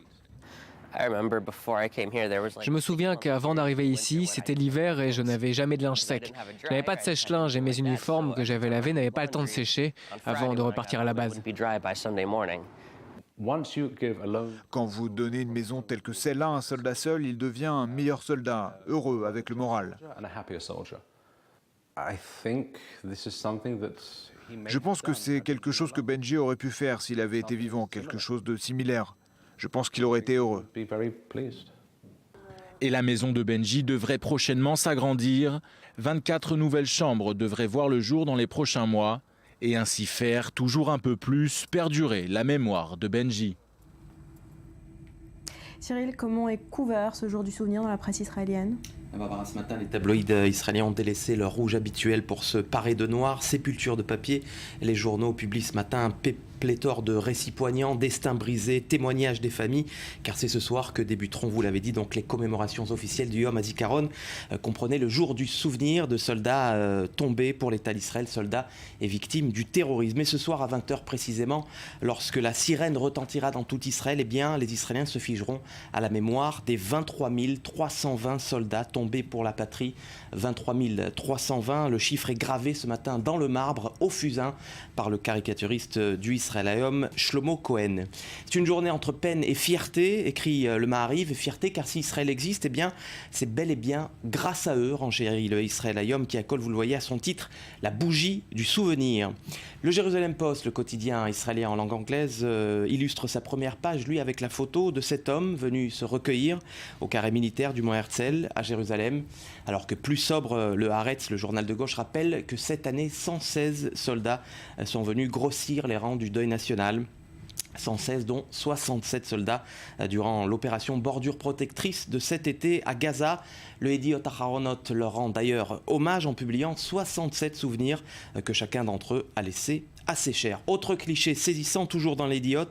Je me souviens qu'avant d'arriver ici, c'était l'hiver et je n'avais jamais de linge sec. Je n'avais pas de sèche-linge et mes uniformes que j'avais lavés n'avaient pas le temps de sécher avant de repartir à la base. Quand vous donnez une maison telle que celle-là à un soldat seul, il devient un meilleur soldat, heureux, avec le moral. Je pense que c'est quelque chose que Benji aurait pu faire s'il avait été vivant, quelque chose de similaire. Je pense qu'il aurait été heureux. Et la maison de Benji devrait prochainement s'agrandir. 24 nouvelles chambres devraient voir le jour dans les prochains mois. Et ainsi faire toujours un peu plus perdurer la mémoire de Benji. Cyril, comment est couvert ce jour du souvenir dans la presse israélienne ? Ce matin, les tabloïds israéliens ont délaissé leur rouge habituel pour se parer de noir, sépulture de papier. Les journaux publient ce matin un pléthore de récits poignants, destins brisés, témoignages des familles, car c'est ce soir que débuteront, vous l'avez dit, donc les commémorations officielles du Yom HaZikaron, comprenaient le jour du souvenir de soldats tombés pour l'État d'Israël, soldats et victimes du terrorisme. Et ce soir à 20h précisément, lorsque la sirène retentira dans tout Israël, eh bien, les Israéliens se figeront à la mémoire des 23 320 soldats tombés pour la patrie. 23 320, le chiffre est gravé ce matin dans le marbre au fusain par le caricaturiste du Israël Hayom, Shlomo Cohen. C'est une journée entre peine et fierté, écrit le Maariv, et fierté car si Israël existe, eh bien, c'est bel et bien grâce à eux, renchérit le Israël Hayom, qui accole, vous le voyez à son titre, la bougie du souvenir. Le Jérusalem Post, le quotidien israélien en langue anglaise, illustre sa première page, lui, avec la photo de cet homme venu se recueillir au carré militaire du mont Herzl à Jérusalem, alors que plus sobre, le Haaretz, le journal de gauche, rappelle que cette année, 116 soldats sont venus grossir les rangs du deuil national. 116 dont 67 soldats durant l'opération bordure protectrice de cet été à Gaza. Le Yediot Aharonot leur rend d'ailleurs hommage en publiant 67 souvenirs que chacun d'entre eux a laissés assez cher. Autre cliché saisissant toujours dans l'Yediot,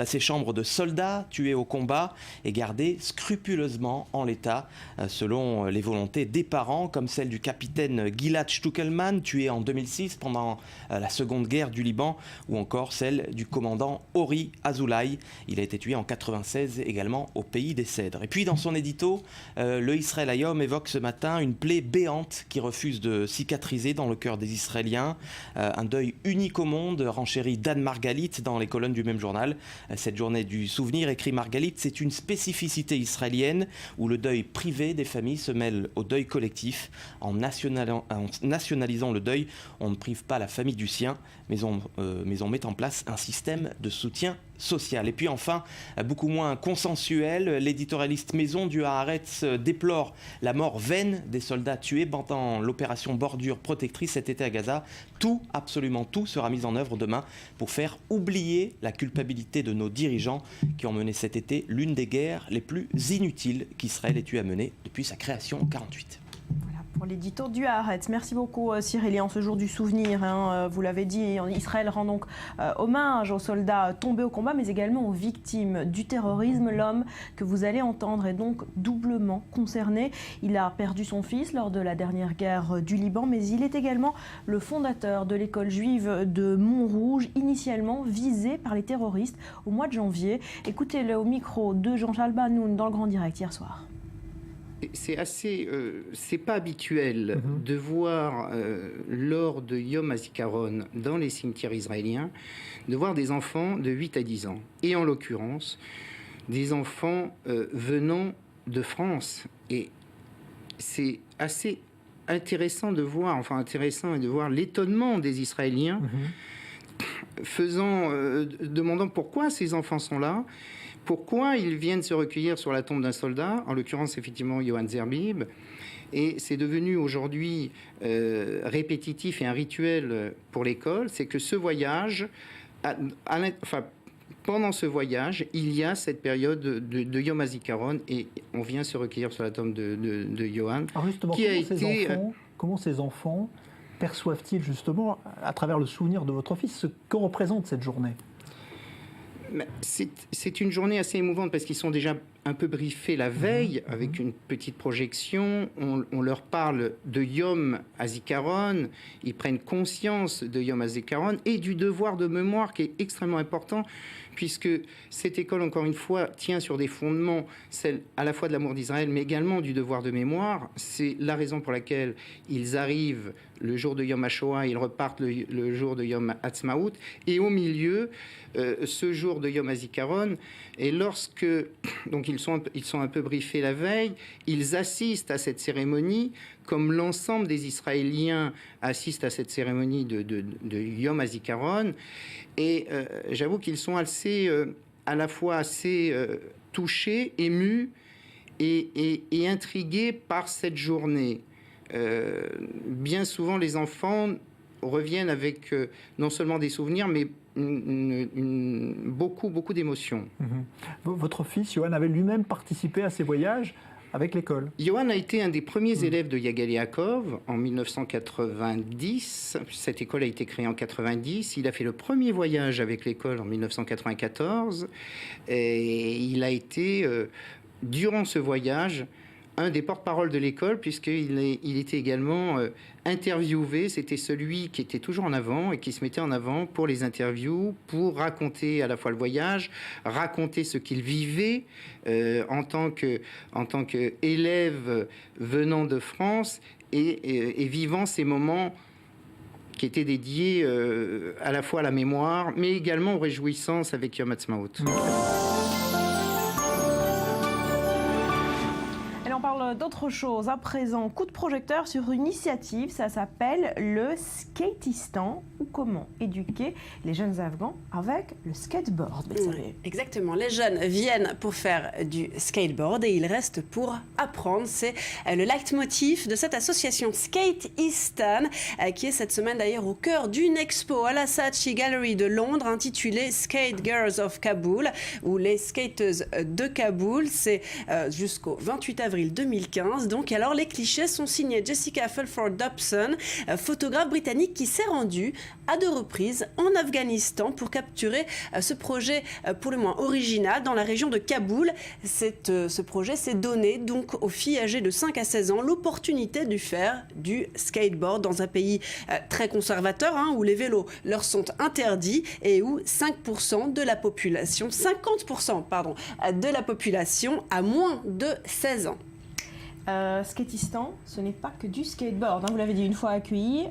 ces chambres de soldats tués au combat et gardées scrupuleusement en l'état selon les volontés des parents, comme celle du capitaine Gilad Stuckelman tué en 2006 pendant la seconde guerre du Liban, ou encore celle du commandant Ori Azoulay. Il a été tué en 96 également au pays des Cèdres. Et puis dans son édito, le Israël Hayom évoque ce matin une plaie béante qui refuse de cicatriser dans le cœur des Israéliens, un deuil unique au monde, renchérit Dan Margalit dans les colonnes du même journal. Cette journée du souvenir, écrit Margalit, c'est une spécificité israélienne où le deuil privé des familles se mêle au deuil collectif. En nationalisant le deuil, on ne prive pas la famille du sien, mais on met en place un système de soutien social. Et puis enfin, beaucoup moins consensuel, l'éditorialiste maison du Haaretz déplore la mort vaine des soldats tués pendant l'opération bordure protectrice cet été à Gaza. Tout, absolument tout, sera mis en œuvre demain pour faire oublier la culpabilité de nos dirigeants qui ont mené cet été l'une des guerres les plus inutiles qu'Israël ait eu à mener depuis sa création en 1948. Voilà pour pour l'édito du Haaretz. Merci beaucoup Cyril. Et en ce jour du souvenir, vous l'avez dit, Israël rend donc hommage aux soldats tombés au combat, mais également aux victimes du terrorisme. L'homme que vous allez entendre est donc doublement concerné. Il a perdu son fils lors de la dernière guerre du Liban, mais il est également le fondateur de l'école juive de Montrouge, initialement visée par les terroristes au mois de janvier. Écoutez-le au micro de Jean-Charles Banoun dans le Grand Direct hier soir. C'est pas habituel de voir lors de Yom HaZikaron dans les cimetières israéliens, de voir des enfants de 8 à 10 ans. Et en l'occurrence, des enfants venant de France. Et c'est assez intéressant de voir, l'étonnement des Israéliens, demandant pourquoi ces enfants sont là. Pourquoi ils viennent se recueillir sur la tombe d'un soldat, en l'occurrence effectivement Yohan Zerbib, et c'est devenu aujourd'hui répétitif et un rituel pour l'école, c'est que ce voyage, pendant ce voyage, il y a cette période de Yom HaZikaron et on vient se recueillir sur la tombe de Yohan. Alors justement, comment ces enfants perçoivent-ils justement, à travers le souvenir de votre fils, ce que représente cette journée ? C'est une journée assez émouvante parce qu'ils sont déjà un peu briefés la veille avec une petite projection. On leur parle de Yom HaZikaron, ils prennent conscience de Yom HaZikaron et du devoir de mémoire qui est extrêmement important puisque cette école, encore une fois, tient sur des fondements, celle à la fois de l'amour d'Israël, mais également du devoir de mémoire. C'est la raison pour laquelle ils arrivent le jour de Yom HaShoah, ils repartent le jour de Yom Ha'atzmaut, et au milieu, ce jour de Yom HaZikaron, et lorsque donc ils sont un peu briefés la veille, ils assistent à cette cérémonie, comme l'ensemble des Israéliens assistent à cette cérémonie de Yom HaZikaron, et j'avoue qu'ils sont à la fois assez touchés, émus et intrigués par cette journée. Bien souvent, les enfants reviennent avec non seulement des souvenirs, mais beaucoup d'émotions. Votre fils, Yohan, avait lui-même participé à ces voyages avec l'école. Yohan a été un des premiers élèves de Yagal Yaakov en 1990. Cette école a été créée en 90. Il a fait le premier voyage avec l'école en 1994. Et il a été, durant ce voyage, un des porte-parole de l'école, puisqu'il était également interviewé. C'était celui qui était toujours en avant et qui se mettait en avant pour les interviews, pour raconter à la fois le voyage, raconter ce qu'il vivait en tant qu'élève venant de France et vivant ces moments qui étaient dédiés à la fois à la mémoire, mais également aux réjouissances avec Yom Ha'atzmaut. On parle d'autre chose à présent. Coup de projecteur sur une initiative, ça s'appelle le Skatistan, ou comment éduquer les jeunes Afghans avec le skateboard. Oui, exactement, les jeunes viennent pour faire du skateboard et ils restent pour apprendre. C'est le leitmotiv de cette association Skatistan qui est cette semaine d'ailleurs au cœur d'une expo à la Saatchi Gallery de Londres intitulée Skate Girls of Kaboul ou les skateuses de Kaboul. C'est jusqu'au 28 avril 2015. Donc, alors, les clichés sont signés Jessica Fulford Dobson, photographe britannique qui s'est rendue à 2 reprises en Afghanistan pour capturer ce projet pour le moins original dans la région de Kaboul. Ce projet s'est donné donc aux filles âgées de 5 à 16 ans l'opportunité de faire du skateboard dans un pays très conservateur où les vélos leur sont interdits et où 50% de la population de la population a moins de 16 ans. Skatistan, ce n'est pas que du skateboard. Vous l'avez dit, une fois accueilli,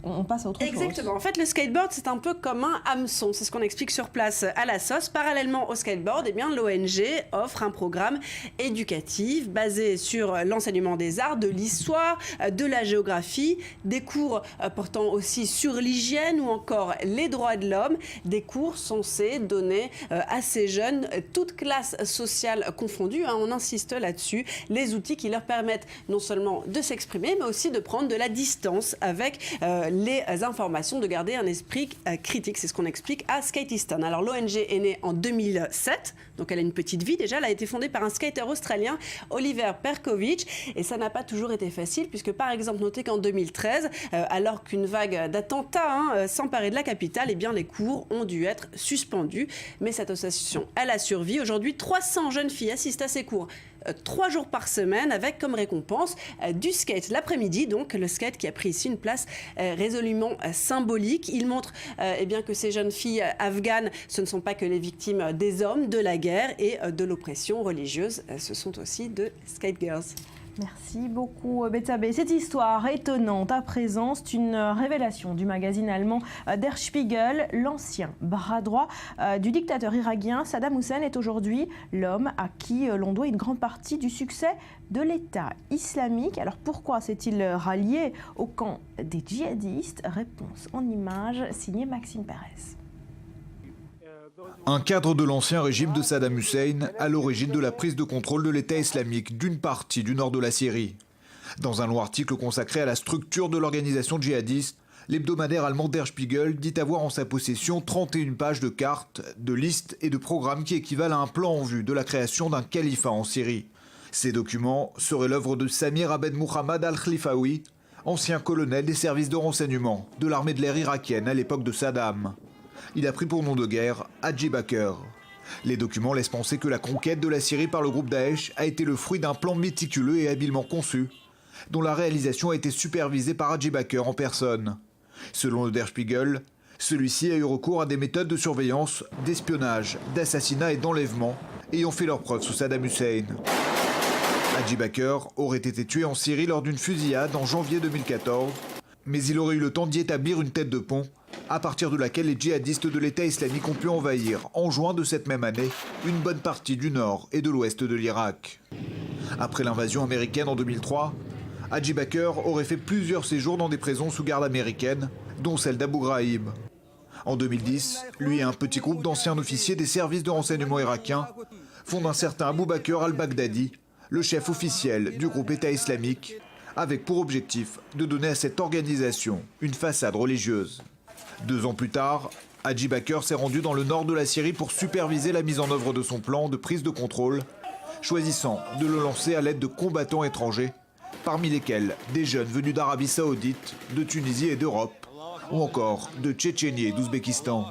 on passe à autre chose. Exactement. En fait, le skateboard, c'est un peu comme un hameçon. C'est ce qu'on explique sur place à la sauce. Parallèlement au skateboard, l'ONG offre un programme éducatif basé sur l'enseignement des arts, de l'histoire, de la géographie, des cours portant aussi sur l'hygiène ou encore les droits de l'homme. Des cours censés donner à ces jeunes, toutes classes sociales confondues, on insiste là-dessus, les outils qui leur permettent non seulement de s'exprimer, mais aussi de prendre de la distance avec les informations, de garder un esprit critique. C'est ce qu'on explique à Skate Easton. Alors l'ONG est née en 2007, donc elle a une petite vie déjà. Elle a été fondée par un skater australien, Oliver Perkovic, et ça n'a pas toujours été facile, puisque par exemple, notez qu'en 2013, alors qu'une vague d'attentats s'emparait de la capitale, eh bien les cours ont dû être suspendus. Mais cette association, elle a survécu. Aujourd'hui, 300 jeunes filles assistent à ces cours 3 jours par semaine, avec comme récompense du skate l'après-midi. Donc le skate qui a pris ici une place résolument symbolique. Il montre eh bien que ces jeunes filles afghanes, ce ne sont pas que les victimes des hommes, de la guerre et de l'oppression religieuse. Ce sont aussi de skate girls. Merci beaucoup Betsabé. Cette histoire étonnante à présent, c'est une révélation du magazine allemand Der Spiegel. L'ancien bras droit du dictateur irakien Saddam Hussein est aujourd'hui l'homme à qui l'on doit une grande partie du succès de l'État islamique. Alors pourquoi s'est-il rallié au camp des djihadistes? Réponse en images signée Maxime Pérez. Un cadre de l'ancien régime de Saddam Hussein à l'origine de la prise de contrôle de l'État islamique d'une partie du nord de la Syrie. Dans un long article consacré à la structure de l'organisation djihadiste, l'hebdomadaire allemand Der Spiegel dit avoir en sa possession 31 pages de cartes, de listes et de programmes qui équivalent à un plan en vue de la création d'un califat en Syrie. Ces documents seraient l'œuvre de Samir Abed Muhammad al-Khlifawi, ancien colonel des services de renseignement de l'armée de l'air irakienne à l'époque de Saddam. Il a pris pour nom de guerre Hadji Bakr. Les documents laissent penser que la conquête de la Syrie par le groupe Daesh a été le fruit d'un plan méticuleux et habilement conçu, dont la réalisation a été supervisée par Hadji Bakr en personne. Selon le Der Spiegel, celui-ci a eu recours à des méthodes de surveillance, d'espionnage, d'assassinat et d'enlèvement, ayant fait leurs preuves sous Saddam Hussein. Hadji Bakr aurait été tué en Syrie lors d'une fusillade en janvier 2014, mais il aurait eu le temps d'y établir une tête de pont, à partir de laquelle les djihadistes de l'État islamique ont pu envahir, en juin de cette même année, une bonne partie du nord et de l'ouest de l'Irak. Après l'invasion américaine en 2003, Hadji Bakr aurait fait plusieurs séjours dans des prisons sous garde américaine, dont celle d'Abu Ghraib. En 2010, lui et un petit groupe d'anciens officiers des services de renseignement irakiens fondent un certain Abu Bakr al-Baghdadi, le chef officiel du groupe État islamique, avec pour objectif de donner à cette organisation une façade religieuse. 2 ans plus tard, Hadji Bakr s'est rendu dans le nord de la Syrie pour superviser la mise en œuvre de son plan de prise de contrôle, choisissant de le lancer à l'aide de combattants étrangers, parmi lesquels des jeunes venus d'Arabie Saoudite, de Tunisie et d'Europe, ou encore de Tchétchénie et d'Ouzbékistan.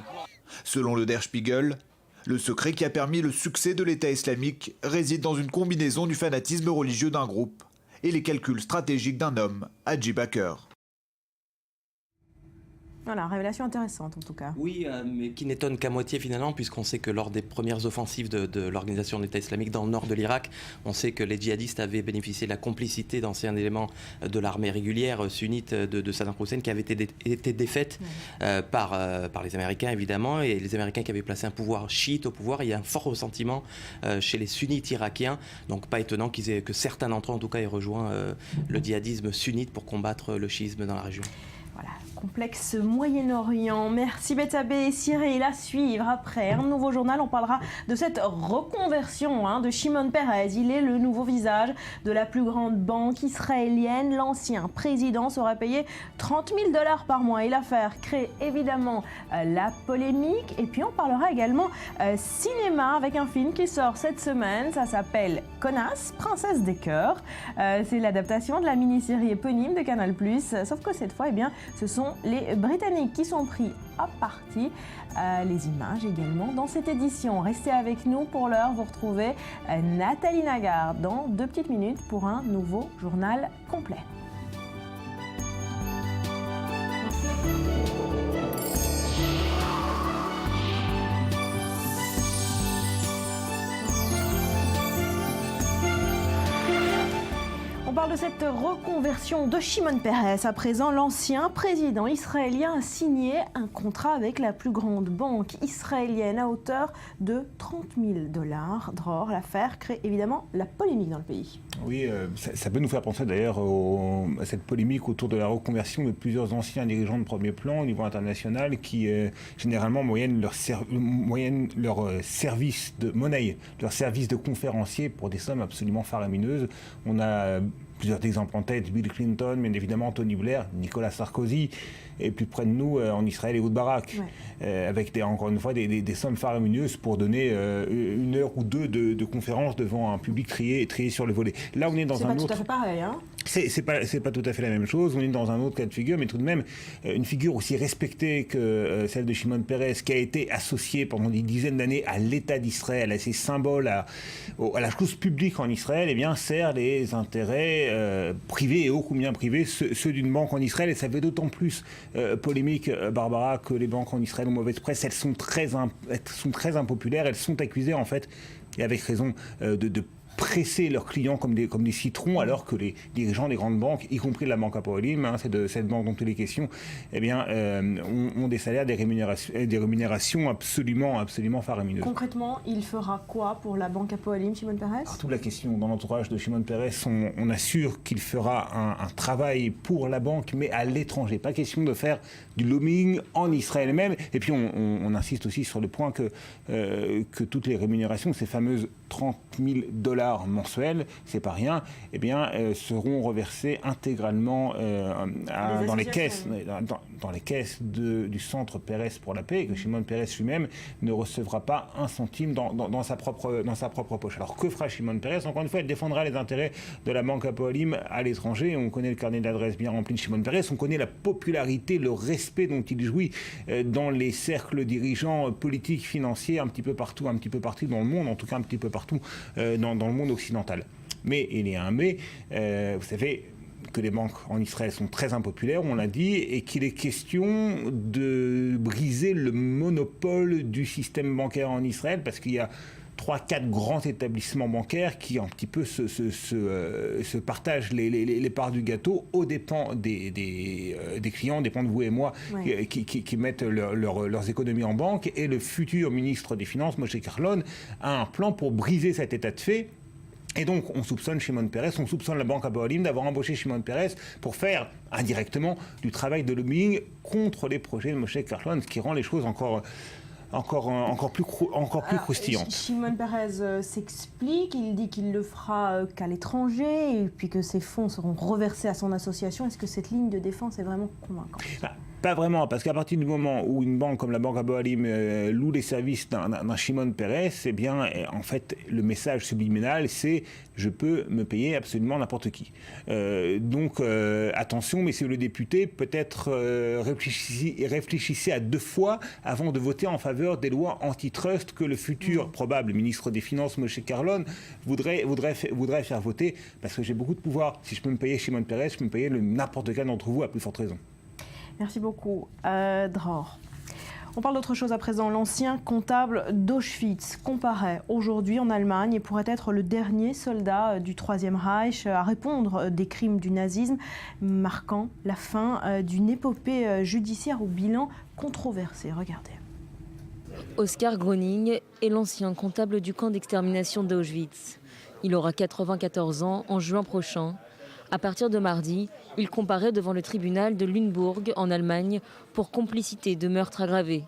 Selon le Der Spiegel, le secret qui a permis le succès de l'État islamique réside dans une combinaison du fanatisme religieux d'un groupe et les calculs stratégiques d'un homme, Hadji Bakr. Voilà, révélation intéressante en tout cas. Oui, mais qui n'étonne qu'à moitié finalement, puisqu'on sait que lors des premières offensives de l'organisation de l'État islamique dans le nord de l'Irak, on sait que les djihadistes avaient bénéficié de la complicité d'anciens éléments de l'armée régulière sunnite de Saddam Hussein, qui avait été défaite par les Américains évidemment, et les Américains qui avaient placé un pouvoir chiite au pouvoir. Il y a un fort ressentiment chez les sunnites irakiens, donc pas étonnant que certains d'entre eux en tout cas aient rejoint le djihadisme sunnite pour combattre le chiisme dans la région. Voilà, complexe Moyen-Orient. Merci Betsabé et Cyril. À suivre après un nouveau journal. On parlera de cette reconversion de Shimon Peres. Il est le nouveau visage de la plus grande banque israélienne. L'ancien président sera payé $30 000 par mois. Et l'affaire crée évidemment la polémique. Et puis on parlera également cinéma avec un film qui sort cette semaine. Ça s'appelle Connasse, princesse des cœurs. C'est l'adaptation de la mini-série éponyme de Canal+. Sauf que cette fois, eh bien, ce sont les Britanniques qui sont pris à partie. Les images également dans cette édition. Restez avec nous pour l'heure. Vous retrouvez Nathalie Nagar dans 2 petites minutes pour un nouveau journal complet. On parle de cette reconversion de Shimon Peres. À présent, l'ancien président israélien a signé un contrat avec la plus grande banque israélienne à hauteur de $30 000. Dror, l'affaire crée évidemment la polémique dans le pays. Oui, ça peut nous faire penser d'ailleurs à cette polémique autour de la reconversion de plusieurs anciens dirigeants de premier plan au niveau international qui généralement moyennent leur service de monnaie, leur service de conférencier pour des sommes absolument faramineuses. On a plusieurs exemples en tête, Bill Clinton, bien évidemment Tony Blair, Nicolas Sarkozy, et plus près de nous en Israël, Ehud Barak, avec encore une fois des sommes faramineuses pour donner 1 heure ou 2 de conférences devant un public trié sur le volet. Là, on est dans un autre... C'est pas tout à fait pareil, hein. C'est pas tout à fait la même chose. On est dans un autre cas de figure, mais tout de même une figure aussi respectée que celle de Shimon Peres, qui a été associée pendant des dizaines d'années à l'État d'Israël, à ses symboles, à la chose publique en Israël, eh bien sert les intérêts privés et ô combien privés, ceux d'une banque en Israël. Et ça fait d'autant plus polémique, Barbara, que les banques en Israël ont mauvaise presse. Elles sont très impopulaires. Elles sont accusées en fait, et avec raison, de presser leurs clients comme des citrons, alors que les dirigeants des grandes banques, y compris la Banque Hapoalim, c'est de cette banque dont il est question, eh bien, ont des salaires, des rémunérations absolument faramineuses. Concrètement, il fera quoi pour la Banque Hapoalim, Shimon Peres? Alors, toute la question, dans l'entourage de Shimon Peres, on assure qu'il fera un travail pour la banque, mais à l'étranger. Pas question de faire du lobbying en Israël même. Et puis on insiste aussi sur le point que toutes les rémunérations, ces fameuses $30,000 mensuels, c'est pas rien, eh bien, seront reversés intégralement dans les caisses du Centre Peres pour la paix, et que Shimon Peres lui-même ne recevra pas un centime dans sa propre poche. Alors que fera Shimon Peres? Encore une fois, elle défendra les intérêts de la Banque Hapoalim à l'étranger. On connaît le carnet d'adresses bien rempli de Shimon Peres, on connaît la popularité, le respect dont il jouit dans les cercles dirigeants politiques, financiers, un petit peu partout dans le monde, en tout cas un petit peu partout dans le monde occidental. Mais il y a un mais, vous savez que les banques en Israël sont très impopulaires, on l'a dit, et qu'il est question de briser le monopole du système bancaire en Israël, parce qu'il y a 3-4 grands établissements bancaires qui un petit peu se partagent les parts du gâteau aux dépens des clients, dépend de vous et moi, qui mettent leurs économies en banque. Et le futur ministre des Finances, Moshe Kahlon, a un plan pour briser cet état de fait. Et donc, on soupçonne Shimon Peres, on soupçonne la Banque Hapoalim d'avoir embauché Shimon Peres pour faire indirectement du travail de lobbying contre les projets de Moshe Kahlon, ce qui rend les choses encore plus croustillantes. Shimon Peres s'explique, il dit qu'il le fera qu'à l'étranger et puis que ces fonds seront reversés à son association. Est-ce que cette ligne de défense est vraiment convaincante? Pas vraiment, parce qu'à partir du moment où une banque comme la Banque Hapoalim loue les services d'un Shimon Peres, eh bien, en fait, le message subliminal, c'est « je peux me payer absolument n'importe qui ». Donc, attention, messieurs les députés, peut-être réfléchissez à 2 fois avant de voter en faveur des lois antitrust que le futur probable ministre des Finances, Moshe Kahlon, voudrait faire voter, parce que j'ai beaucoup de pouvoir. Si je peux me payer Shimon Peres, je peux me payer n'importe quel d'entre vous à plus forte raison. Merci beaucoup, Dror. On parle d'autre chose à présent. L'ancien comptable d'Auschwitz comparaît aujourd'hui en Allemagne et pourrait être le dernier soldat du Troisième Reich à répondre des crimes du nazisme, marquant la fin d'une épopée judiciaire au bilan controversé. Regardez. Oskar Groning est l'ancien comptable du camp d'extermination d'Auschwitz. Il aura 94 ans en juin prochain. À partir de mardi, il comparaît devant le tribunal de Lunebourg en Allemagne pour complicité de meurtre aggravé.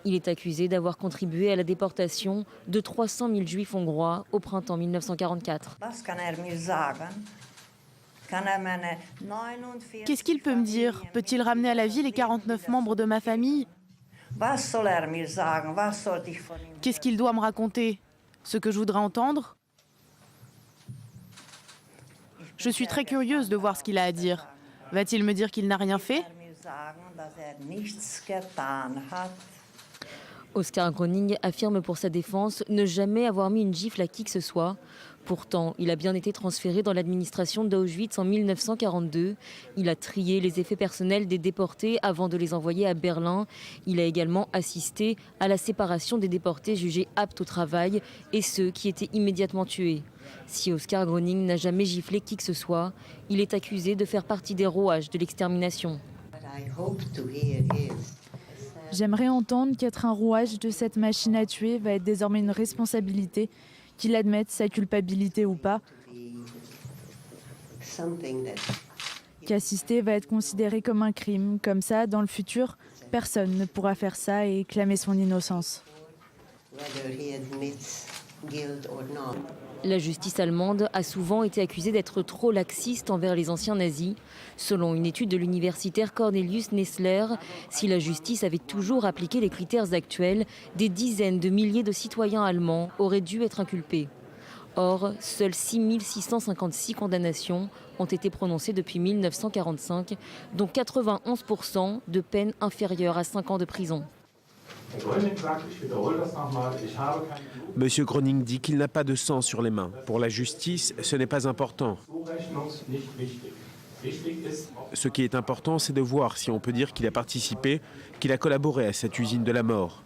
Il est accusé d'avoir contribué à la déportation de 300 000 juifs hongrois au printemps 1944. Qu'est-ce qu'il peut me dire? Peut-il ramener à la vie les 49 membres de ma famille? Qu'est-ce qu'il doit me raconter? Ce que je voudrais entendre? Je suis très curieuse de voir ce qu'il a à dire. Va-t-il me dire qu'il n'a rien fait? Oskar Groning affirme pour sa défense ne jamais avoir mis une gifle à qui que ce soit. Pourtant, il a bien été transféré dans l'administration d'Auschwitz en 1942. Il a trié les effets personnels des déportés avant de les envoyer à Berlin. Il a également assisté à la séparation des déportés jugés aptes au travail et ceux qui étaient immédiatement tués. Si Oskar Groning n'a jamais giflé qui que ce soit, il est accusé de faire partie des rouages de l'extermination. J'aimerais entendre qu'être un rouage de cette machine à tuer va être désormais une responsabilité, qu'il admette sa culpabilité ou pas, qu'assister va être considéré comme un crime. Comme ça, dans le futur, personne ne pourra faire ça et clamer son innocence. La justice allemande a souvent été accusée d'être trop laxiste envers les anciens nazis. Selon une étude de l'universitaire Cornelius Nessler, si la justice avait toujours appliqué les critères actuels, des dizaines de milliers de citoyens allemands auraient dû être inculpés. Or, seules 6656 condamnations ont été prononcées depuis 1945, dont 91% de peines inférieures à 5 ans de prison. Monsieur Groning dit qu'il n'a pas de sang sur les mains. Pour la justice, ce n'est pas important. Ce qui est important, c'est de voir si on peut dire qu'il a participé, qu'il a collaboré à cette usine de la mort.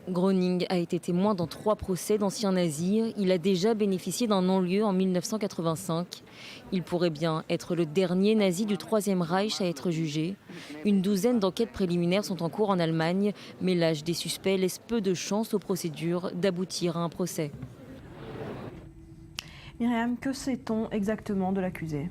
Groning a été témoin dans 3 procès d'anciens nazis. Il a déjà bénéficié d'un non-lieu en 1985. Il pourrait bien être le dernier nazi du Troisième Reich à être jugé. Une douzaine d'enquêtes préliminaires sont en cours en Allemagne, mais l'âge des suspects laisse peu de chances aux procédures d'aboutir à un procès. Myriam, que sait-on exactement de l'accusé ?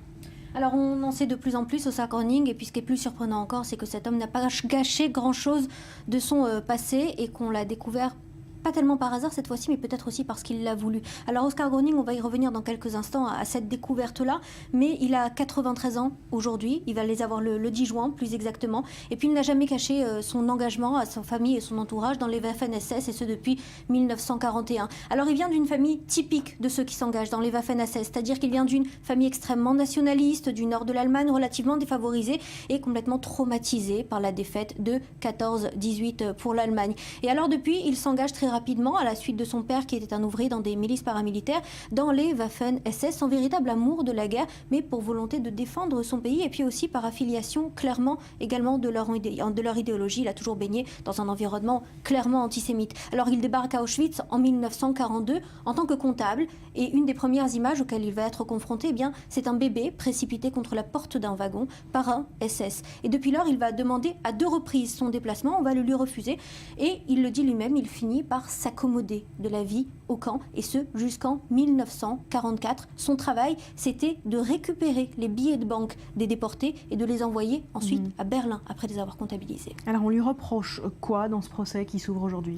Alors on en sait de plus en plus au Groning, et puis ce qui est plus surprenant encore, c'est que cet homme n'a pas gâché grand-chose de son passé et qu'on l'a découvert pas tellement par hasard cette fois-ci, mais peut-être aussi parce qu'il l'a voulu. Alors Oskar Groning, on va y revenir dans quelques instants à cette découverte-là, mais il a 93 ans aujourd'hui, il va les avoir le 10 juin plus exactement, et puis il n'a jamais caché son engagement à sa famille et son entourage dans les Waffen-SS, et ce depuis 1941. Alors il vient d'une famille typique de ceux qui s'engagent dans les Waffen-SS, c'est-à-dire qu'il vient d'une famille extrêmement nationaliste, du nord de l'Allemagne, relativement défavorisée et complètement traumatisée par la défaite de 14-18 pour l'Allemagne. Et alors depuis, il s'engage très rapidement, à la suite de son père qui était un ouvrier dans des milices paramilitaires, dans les Waffen-SS, sans véritable amour de la guerre, mais pour volonté de défendre son pays, et puis aussi par affiliation clairement également de leur idéologie. Il a toujours baigné dans un environnement clairement antisémite. Alors il débarque à Auschwitz en 1942 en tant que comptable, et une des premières images auxquelles il va être confronté, eh bien, c'est un bébé précipité contre la porte d'un wagon par un SS. Et depuis lors, il va demander à 2 reprises son déplacement, on va le lui refuser, et il le dit lui-même, il finit par s'accommoder de la vie au camp, et ce jusqu'en 1944. Son travail, c'était de récupérer les billets de banque des déportés et de les envoyer ensuite à Berlin après les avoir comptabilisés. Alors on lui reproche quoi dans ce procès qui s'ouvre aujourd'hui ?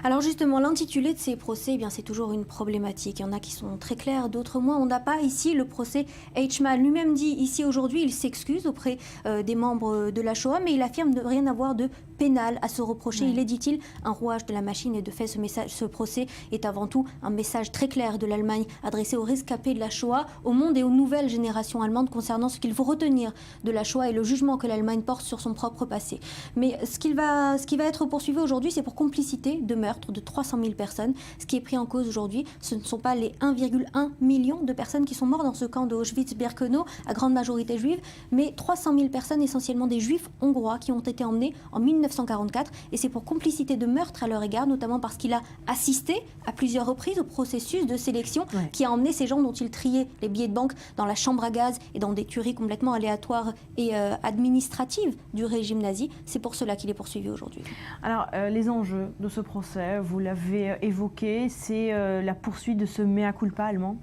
Alors justement, l'intitulé de ces procès, eh bien, c'est toujours une problématique. Il y en a qui sont très clairs, d'autres moins. On n'a pas ici le procès Eichmann. Lui-même dit ici aujourd'hui, il s'excuse auprès des membres de la Shoah, mais il affirme de rien avoir de pénal à se reprocher. Il est, dit-il, un rouage de la machine, et de fait ce procès est avant tout un message très clair de l'Allemagne adressé aux rescapés de la Shoah, au monde et aux nouvelles générations allemandes concernant ce qu'il faut retenir de la Shoah et le jugement que l'Allemagne porte sur son propre passé. Mais ce qui va être poursuivi aujourd'hui, c'est pour complicité de meurtre de 300 000 personnes. Ce qui est pris en cause aujourd'hui, ce ne sont pas les 1,1 million de personnes qui sont mortes dans ce camp de Auschwitz-Birkenau, à grande majorité juive, mais 300 000 personnes, essentiellement des juifs hongrois, qui ont été emmenés en 1944, et c'est pour complicité de meurtre à leur égard, notamment parce qu'il a assisté à plusieurs reprises au processus de sélection qui a emmené ces gens dont il triait les billets de banque dans la chambre à gaz et dans des tueries complètement aléatoires et administratives du régime nazi. C'est pour cela qu'il est poursuivi aujourd'hui. Alors les enjeux de ce procès, vous l'avez évoqué, c'est la poursuite de ce mea culpa allemand.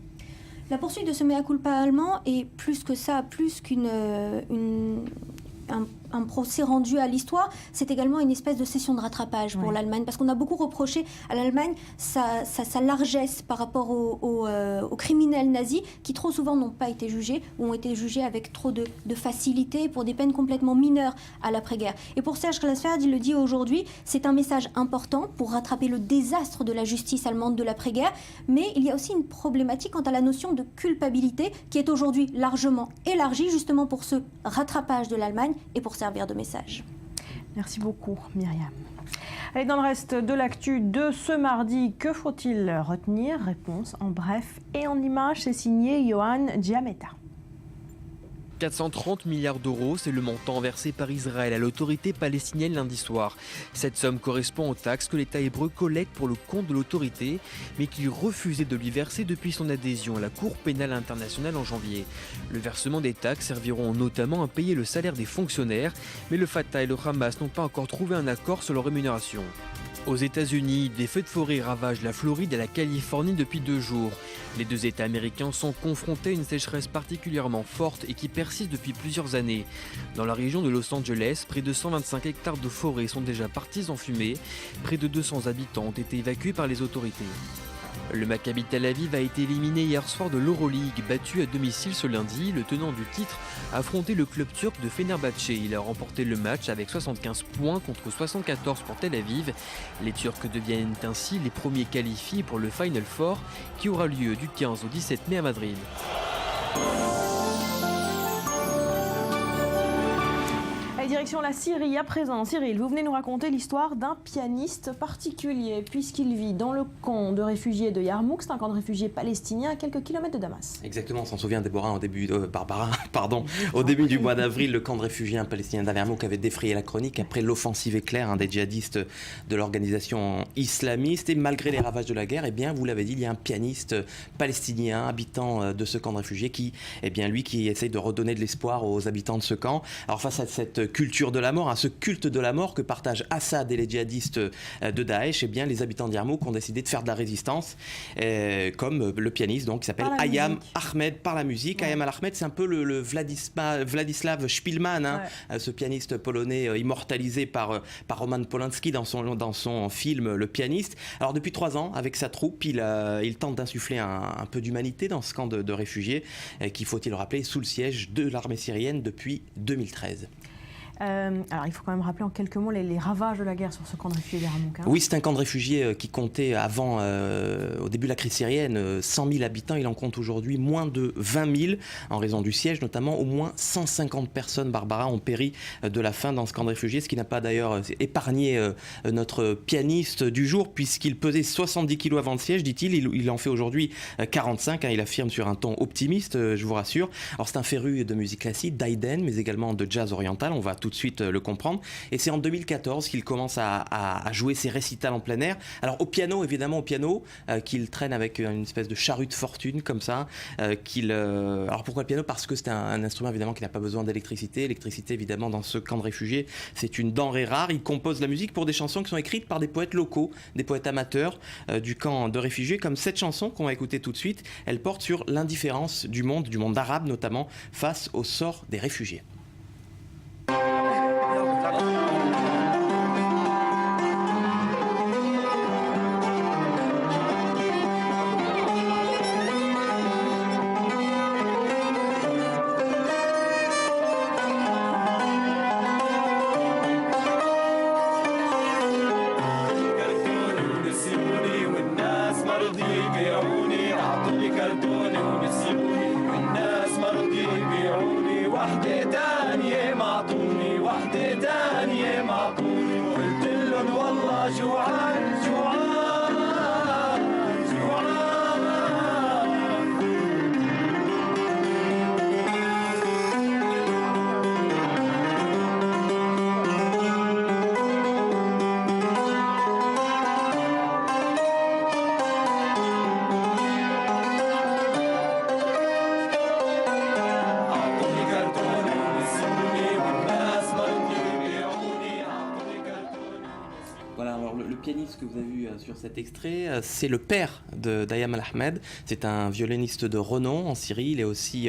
La poursuite de ce mea culpa allemand est plus que ça, plus qu'un procès rendu à l'histoire, c'est également une espèce de session de rattrapage pour l'Allemagne, parce qu'on a beaucoup reproché à l'Allemagne sa largesse par rapport aux criminels nazis qui trop souvent n'ont pas été jugés ou ont été jugés avec trop de facilité pour des peines complètement mineures à l'après-guerre. Et pour Serge Glasfeld, il le dit aujourd'hui, c'est un message important pour rattraper le désastre de la justice allemande de l'après-guerre, mais il y a aussi une problématique quant à la notion de culpabilité qui est aujourd'hui largement élargie justement pour ce rattrapage de l'Allemagne et pour servir de message. Merci beaucoup Myriam. Allez, dans le reste de l'actu de ce mardi, que faut-il retenir ? Réponse en bref et en images, c'est signé Johan Giametta. 430 milliards d'euros, c'est le montant versé par Israël à l'autorité palestinienne lundi soir. Cette somme correspond aux taxes que l'État hébreu collecte pour le compte de l'autorité, mais qu'il refusait de lui verser depuis son adhésion à la Cour pénale internationale en janvier. Le versement des taxes serviront notamment à payer le salaire des fonctionnaires, mais le Fatah et le Hamas n'ont pas encore trouvé un accord sur leur rémunération. Aux États-Unis, des feux de forêt ravagent la Floride et la Californie depuis 2 jours. Les 2 États américains sont confrontés à une sécheresse particulièrement forte et qui persiste depuis plusieurs années. Dans la région de Los Angeles, près de 125 hectares de forêt sont déjà partis en fumée. Près de 200 habitants ont été évacués par les autorités. Le Maccabi Tel Aviv a été éliminé hier soir de l'Euroleague. Battu à domicile ce lundi, le tenant du titre a affronté le club turc de Fenerbahçe. Il a remporté le match avec 75 points contre 74 pour Tel Aviv. Les Turcs deviennent ainsi les premiers qualifiés pour le Final Four qui aura lieu du 15 au 17 mai à Madrid. Direction la Syrie à présent. Cyril, vous venez nous raconter l'histoire d'un pianiste particulier puisqu'il vit dans le camp de réfugiés de Yarmouk. C'est un camp de réfugiés palestiniens à quelques kilomètres de Damas. Exactement, on s'en souvient, Déborah, au début du mois d'avril, le camp de réfugiés palestiniens d'Yarmouk avait défrayé la chronique après l'offensive éclair des djihadistes de l'organisation islamiste. Et malgré les ravages de la guerre, eh bien, vous l'avez dit, il y a un pianiste palestinien habitant de ce camp de réfugiés qui essaye de redonner de l'espoir aux habitants de ce camp. Alors face à cette culture de la mort, à ce culte de la mort que partagent Assad et les djihadistes de Daesh, eh bien, les habitants d'Yarmouk ont décidé de faire de la résistance, comme le pianiste qui s'appelle Hayam Ahmed par la musique. Ouais. Hayam Ahmed, c'est un peu le Władysław Szpilman, ce pianiste polonais immortalisé par Roman Polanski dans son film Le Pianiste. Alors depuis 3 ans, avec sa troupe, il tente d'insuffler un peu d'humanité dans ce camp de réfugiés qui, faut-il le rappeler, est sous le siège de l'armée syrienne depuis 2013. Alors il faut quand même rappeler en quelques mots les ravages de la guerre sur ce camp de réfugiés d'Yarmouk. Oui, c'est un camp de réfugiés qui comptait avant, au début de la crise syrienne, 100 000 habitants. Il en compte aujourd'hui moins de 20 000 en raison du siège, notamment. Au moins 150 personnes, Barbara, ont péri de la faim dans ce camp de réfugiés, ce qui n'a pas d'ailleurs épargné notre pianiste du jour, puisqu'il pesait 70 kilos avant le siège, dit-il. Il en fait aujourd'hui 45, il affirme sur un ton optimiste, je vous rassure. Alors c'est un féru de musique classique, d'Haydn, mais également de jazz oriental. On va tout de suite le comprendre. Et c'est en 2014 qu'il commence à jouer ses récitals en plein air. Alors au piano, évidemment, qu'il traîne avec une espèce de charrue de fortune comme ça. Alors pourquoi le piano ? Parce que c'est un instrument évidemment qui n'a pas besoin d'électricité. L'électricité, évidemment, dans ce camp de réfugiés, c'est une denrée rare. Il compose la musique pour des chansons qui sont écrites par des poètes locaux, des poètes amateurs du camp de réfugiés, comme cette chanson qu'on va écouter tout de suite. Elle porte sur l'indifférence du monde arabe notamment, face au sort des réfugiés. Que vous avez vu sur cet extrait, c'est le père d'Ayam Ahmed. C'est un violoniste de renom en Syrie. Il est aussi,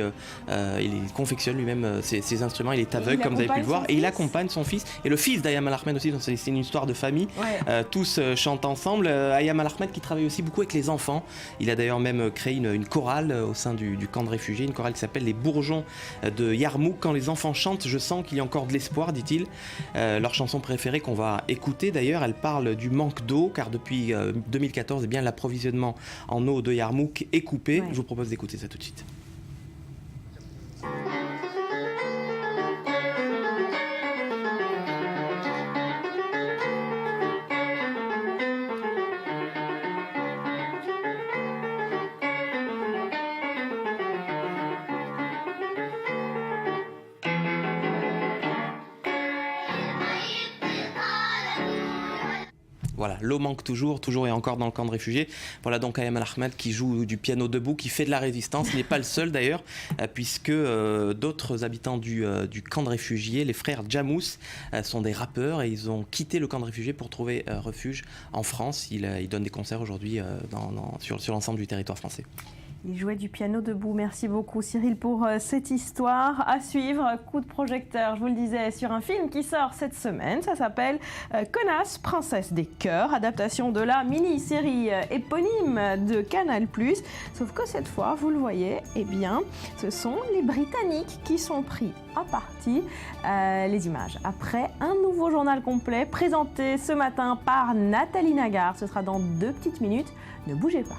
il confectionne lui-même ses instruments. Il est aveugle, comme vous avez pu le voir, et il accompagne son fils et le fils d'Ayam Ahmed aussi. Donc c'est une histoire de famille. Ouais. Tous chantent ensemble. Ayam Ahmed qui travaille aussi beaucoup avec les enfants. Il a d'ailleurs même créé une chorale au sein du camp de réfugiés, une chorale qui s'appelle les Bourgeons de Yarmouk. Quand les enfants chantent, je sens qu'il y a encore de l'espoir, dit-il. Leur chanson préférée qu'on va écouter d'ailleurs, elle parle du manque d'eau, car depuis 2014, eh bien, l'approvisionnement en eau de Yarmouk est coupé. Ouais. Je vous propose d'écouter ça tout de suite. Voilà, l'eau manque toujours et encore dans le camp de réfugiés. Voilà donc Ayman Ahmed qui joue du piano debout, qui fait de la résistance. Il n'est pas le seul d'ailleurs, puisque d'autres habitants du camp de réfugiés, les frères Jamous, sont des rappeurs et ils ont quitté le camp de réfugiés pour trouver refuge en France. Ils donnent des concerts aujourd'hui sur l'ensemble du territoire français. Il jouait du piano debout. Merci beaucoup Cyril pour cette histoire. À suivre, coup de projecteur, je vous le disais, sur un film qui sort cette semaine. Ça s'appelle Connasse, princesse des cœurs, adaptation de la mini-série éponyme de Canal+. Sauf que cette fois, vous le voyez, eh bien, ce sont les Britanniques qui sont pris à partie. Les images après un nouveau journal complet présenté ce matin par Nathalie Nagard. Ce sera dans 2 petites minutes. Ne bougez pas.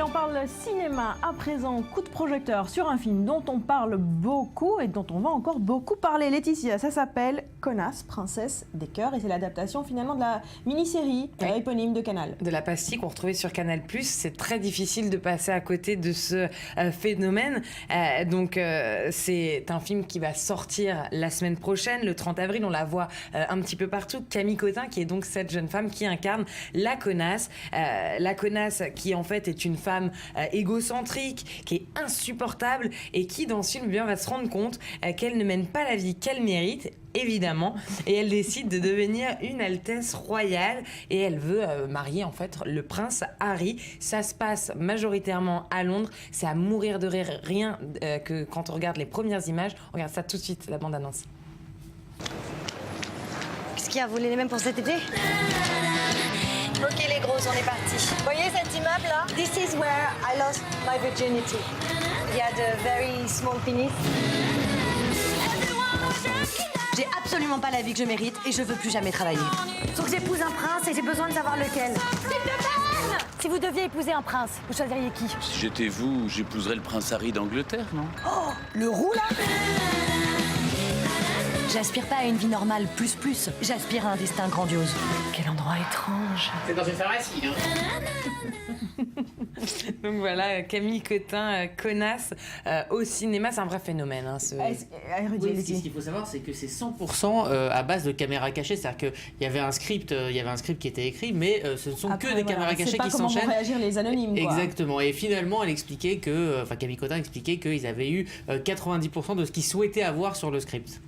On parle cinéma à présent, coup de projecteur sur un film dont on parle beaucoup et dont on va encore beaucoup parler. Laetitia, ça s'appelle Connasse, princesse des cœurs et c'est l'adaptation finalement de la mini-série éponyme de Canal. De la pastille qu'on retrouvait sur Canal+. C'est très difficile de passer à côté de ce phénomène. C'est un film qui va sortir la semaine prochaine, le 30 avril. On la voit un petit peu partout. Camille Cotin, qui est donc cette jeune femme qui incarne la connasse. La connasse qui en fait est une femme égocentrique, qui est insupportable et qui dans ce film va se rendre compte qu'elle ne mène pas la vie qu'elle mérite, évidemment, et elle décide de devenir une altesse royale et elle veut marier en fait le prince Harry. Ça se passe majoritairement à Londres, c'est à mourir de rire, rien que quand on regarde les premières images. On regarde ça tout de suite, la bande-annonce. Qu'est-ce qu'il y a, vous voulez les mêmes pour cet été? Ok les grosses, on est parti. Vous voyez cet immeuble là? This is where I lost my virginity. Il y a de very small penis. J'ai absolument pas la vie que je mérite et je veux plus jamais travailler. Faut que j'épouse un prince et j'ai besoin de savoir lequel. Si vous deviez épouser un prince, vous choisiriez qui? Si j'étais vous, j'épouserais le prince Harry d'Angleterre, non? Oh, le roux là? J'aspire pas à une vie normale plus. J'aspire à un destin grandiose. Quel endroit étrange. C'est dans une pharmacie, hein. Donc voilà, Camille Cotin, Connasse, au cinéma, c'est un vrai phénomène. Hein, ce qu'il faut savoir, c'est que c'est 100% à base de caméras cachées. C'est-à-dire qu'il y avait un script qui était écrit, mais ce ne sont que des caméras cachées qui s'enchaînent. Comment vont réagir les anonymes, quoi. Exactement. Et finalement, elle expliquait Camille Cotin expliquait qu'ils avaient eu 90% de ce qu'ils souhaitaient avoir sur le script.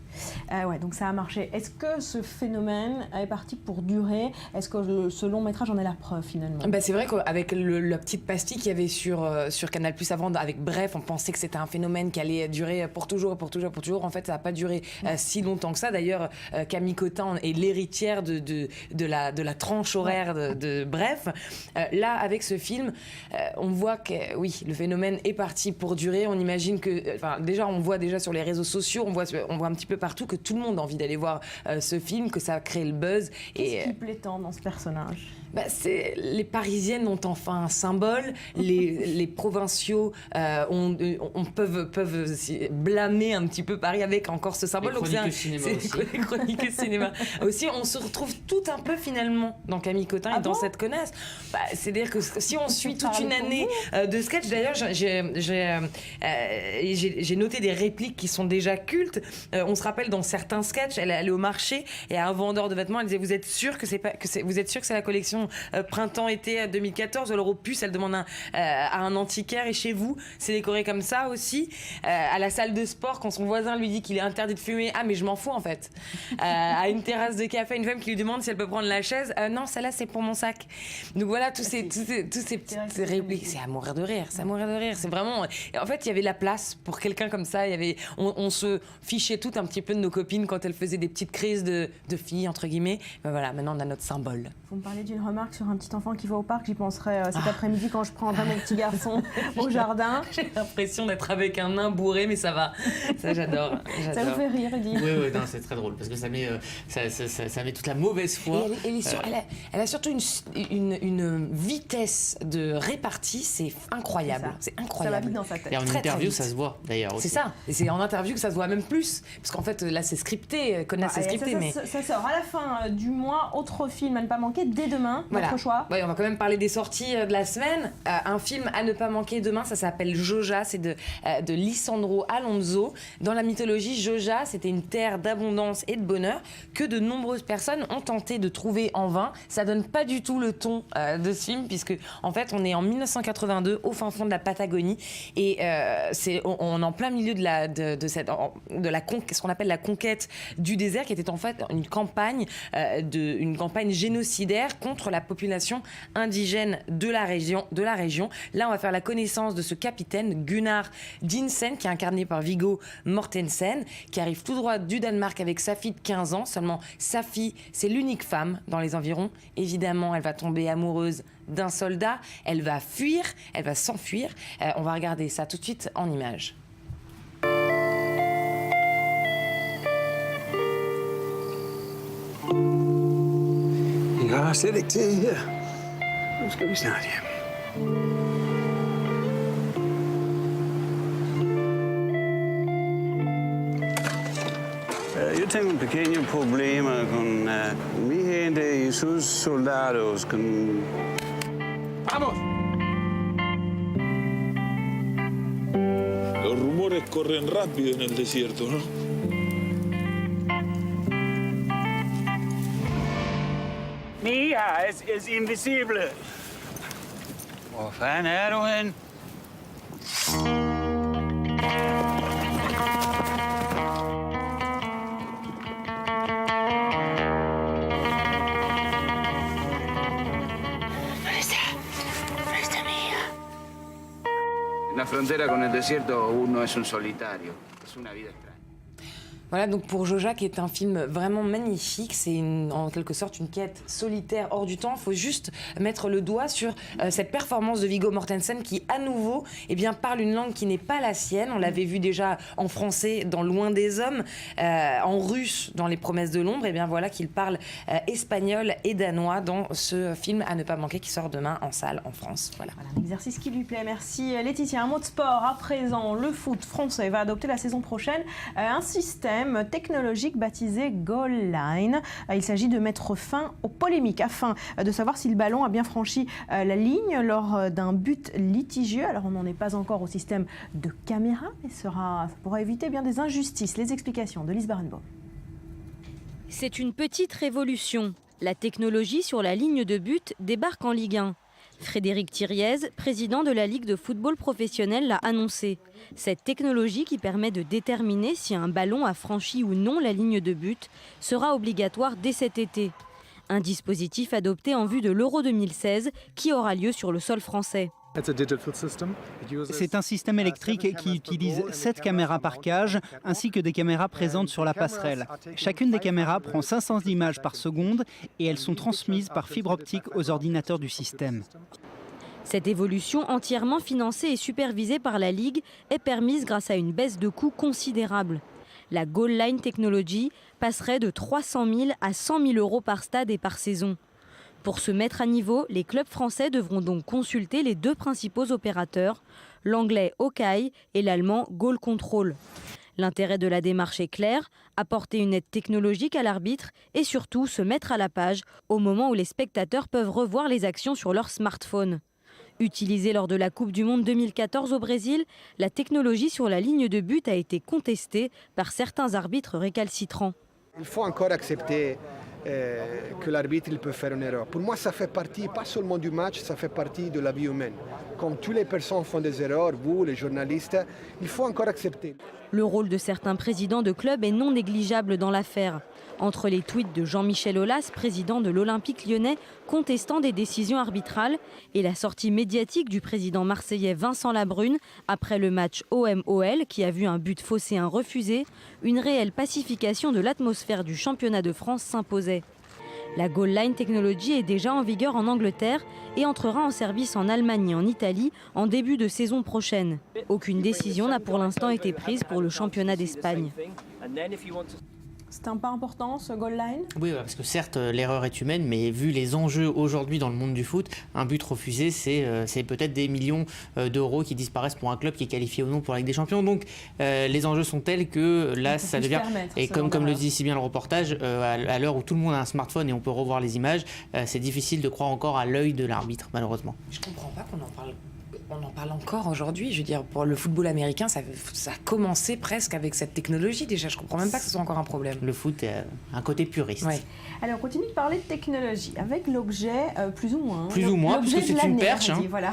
Donc ça a marché. Est-ce que ce phénomène est parti pour durer? Est-ce que ce long métrage en est la preuve finalement? C'est vrai qu'avec la petite pastille qu'il y avait sur Canal+ avant, avec Bref, on pensait que c'était un phénomène qui allait durer pour toujours. En fait, ça n'a pas duré si longtemps que ça. D'ailleurs, Camille Cotin est l'héritière de la tranche horaire de Bref. Là, avec ce film, on voit que oui, le phénomène est parti pour durer. On imagine que, déjà, on voit déjà sur les réseaux sociaux, on voit un petit peu partout que tout le monde a envie d'aller voir ce film, que ça a créé le buzz. Qu'est-ce qui plaît tant dans ce personnage? Les Parisiennes ont enfin un symbole, les provinciaux peuvent blâmer un petit peu Paris avec encore ce symbole. Les chroniques cinéma aussi. On se retrouve tout un peu finalement dans Camille Cotin et dans cette connasse. C'est-à-dire que si on suit toute une année de sketch, d'ailleurs j'ai noté des répliques qui sont déjà cultes. On se rappelle dans certains sketchs, elle est au marché et à un vendeur de vêtements, elle disait vous êtes sûr que c'est la collection printemps-été 2014? Alors au puce, elle demande à un antiquaire. Et chez vous, c'est décoré comme ça aussi? À la salle de sport, quand son voisin lui dit qu'il est interdit de fumer, mais je m'en fous en fait. À une terrasse de café, une femme qui lui demande si elle peut prendre la chaise, non, celle-là c'est pour mon sac. Donc voilà, tous ces petites répliques, c'est à mourir de rire, c'est vraiment. En fait, il y avait la place pour quelqu'un comme ça. On se fichait tout un petit peu de nos copines quand elles faisaient des petites crises de filles entre guillemets. Voilà, maintenant on a notre symbole. Vous me parlez d'une remarque sur un petit enfant qui va au parc, j'y penserai cet après-midi quand je prendrai mon petit garçon au jardin. J'ai l'impression d'être avec un nain bourré, mais ça va. Ça, j'adore. Ça vous fait rire, Eddy? Oui, non, c'est très drôle parce que ça met toute la mauvaise foi. Elle a surtout une vitesse de répartie, c'est incroyable. C'est incroyable. Ça va vite dans sa tête. Et en interview, ça se voit d'ailleurs aussi. C'est ça. Et c'est en interview que ça se voit même plus. Parce qu'en fait, fait, là, c'est scripté. Conan, c'est scripté, mais... Ça sort à la fin du mois. Autre film à ne pas manquer dès demain. Voilà. Votre choix. Ouais, on va quand même parler des sorties de la semaine. Un film à ne pas manquer demain, ça s'appelle Joja. C'est de Lisandro Alonso. Dans la mythologie, Joja, c'était une terre d'abondance et de bonheur que de nombreuses personnes ont tenté de trouver en vain. Ça donne pas du tout le ton de ce film, puisque en fait, on est en 1982 au fin fond de la Patagonie et on est en plein milieu ce qu'on appelle la conquête du désert, qui était en fait une campagne génocidaire contre la population indigène de la région. Là, on va faire la connaissance de ce capitaine Gunnar Dinsen, qui est incarné par Viggo Mortensen, qui arrive tout droit du Danemark avec sa fille de 15 ans. Seulement, sa fille, c'est l'unique femme dans les environs. Évidemment, elle va tomber amoureuse d'un soldat, elle va fuir, elle va s'enfuir. On va regarder ça tout de suite en images. Ja, zit ik hier. Nu ska vi snart hem. Jag tenho pequeno problema com mi gente e seus soldados. ¡Vamos! Los rumores corren rápido en el desierto, ¿no? Mia is invisible. Hvor fanden er du hen? En la frontera con el desierto uno es un solitario. Es una vida extraña. Voilà, donc pour Joja, qui est un film vraiment magnifique, c'est en quelque sorte une quête solitaire hors du temps. Il faut juste mettre le doigt sur cette performance de Viggo Mortensen qui, à nouveau, parle une langue qui n'est pas la sienne. On l'avait vu déjà en français dans Loin des hommes, en russe dans Les promesses de l'ombre. Et bien voilà qu'il parle espagnol et danois dans ce film à ne pas manquer qui sort demain en salle en France. Voilà. Un exercice qui lui plaît. Merci Laetitia. Un mot de sport à présent. Le foot français va adopter la saison prochaine un système technologique baptisé Goal Line. Il s'agit de mettre fin aux polémiques afin de savoir si le ballon a bien franchi la ligne lors d'un but litigieux. Alors on n'en est pas encore au système de caméra, mais ça pourra éviter bien des injustices. Les explications de Lise Barenbaum. C'est une petite révolution. La technologie sur la ligne de but débarque en Ligue 1. Frédéric Thiriez, président de la Ligue de football professionnel, l'a annoncé. Cette technologie qui permet de déterminer si un ballon a franchi ou non la ligne de but sera obligatoire dès cet été. Un dispositif adopté en vue de l'Euro 2016 qui aura lieu sur le sol français. C'est un système électrique qui utilise 7 caméras par cage ainsi que des caméras présentes sur la passerelle. Chacune des caméras prend 500 images par seconde et elles sont transmises par fibre optique aux ordinateurs du système. Cette évolution entièrement financée et supervisée par la Ligue est permise grâce à une baisse de coûts considérable. La Goal Line Technology passerait de 300 000 à 100 000 euros par stade et par saison. Pour se mettre à niveau, les clubs français devront donc consulter les deux principaux opérateurs, l'anglais Hawkeye et l'allemand Goal Control. L'intérêt de la démarche est clair, apporter une aide technologique à l'arbitre et surtout se mettre à la page au moment où les spectateurs peuvent revoir les actions sur leur smartphone. Utilisée lors de la Coupe du Monde 2014 au Brésil, la technologie sur la ligne de but a été contestée par certains arbitres récalcitrants. Il faut encore accepter que l'arbitre peut faire une erreur. Pour moi, ça fait partie, pas seulement du match, ça fait partie de la vie humaine. Comme toutes les personnes font des erreurs, vous, les journalistes, il faut encore accepter. Le rôle de certains présidents de clubs est non négligeable dans l'affaire. Entre les tweets de Jean-Michel Aulas, président de l'Olympique lyonnais, contestant des décisions arbitrales, et la sortie médiatique du président marseillais Vincent Labrune après le match OM-OL qui a vu un but phocéen refusé, une réelle pacification de l'atmosphère du championnat de France s'imposait. La Goal Line Technology est déjà en vigueur en Angleterre et entrera en service en Allemagne et en Italie en début de saison prochaine. Aucune décision n'a pour l'instant été prise pour le championnat d'Espagne. C'était un pas important, ce goal line? Oui, parce que certes, l'erreur est humaine, mais vu les enjeux aujourd'hui dans le monde du foot, un but refusé, c'est peut-être des millions d'euros qui disparaissent pour un club qui est qualifié ou non pour la Ligue des Champions. Donc, les enjeux sont tels que là, ça devient... Et comme le dit si bien le reportage, à l'heure où tout le monde a un smartphone et on peut revoir les images, c'est difficile de croire encore à l'œil de l'arbitre, malheureusement. Je comprends pas qu'on en parle. On en parle encore aujourd'hui. Je veux dire, pour le football américain, ça a commencé presque avec cette technologie déjà. Je comprends même pas que ce soit encore un problème. Le foot a un côté puriste. Ouais. Alors, on continue de parler de technologie avec l'objet plus ou moins. Plus ou moins, parce que c'est une perche. Hein. Voilà.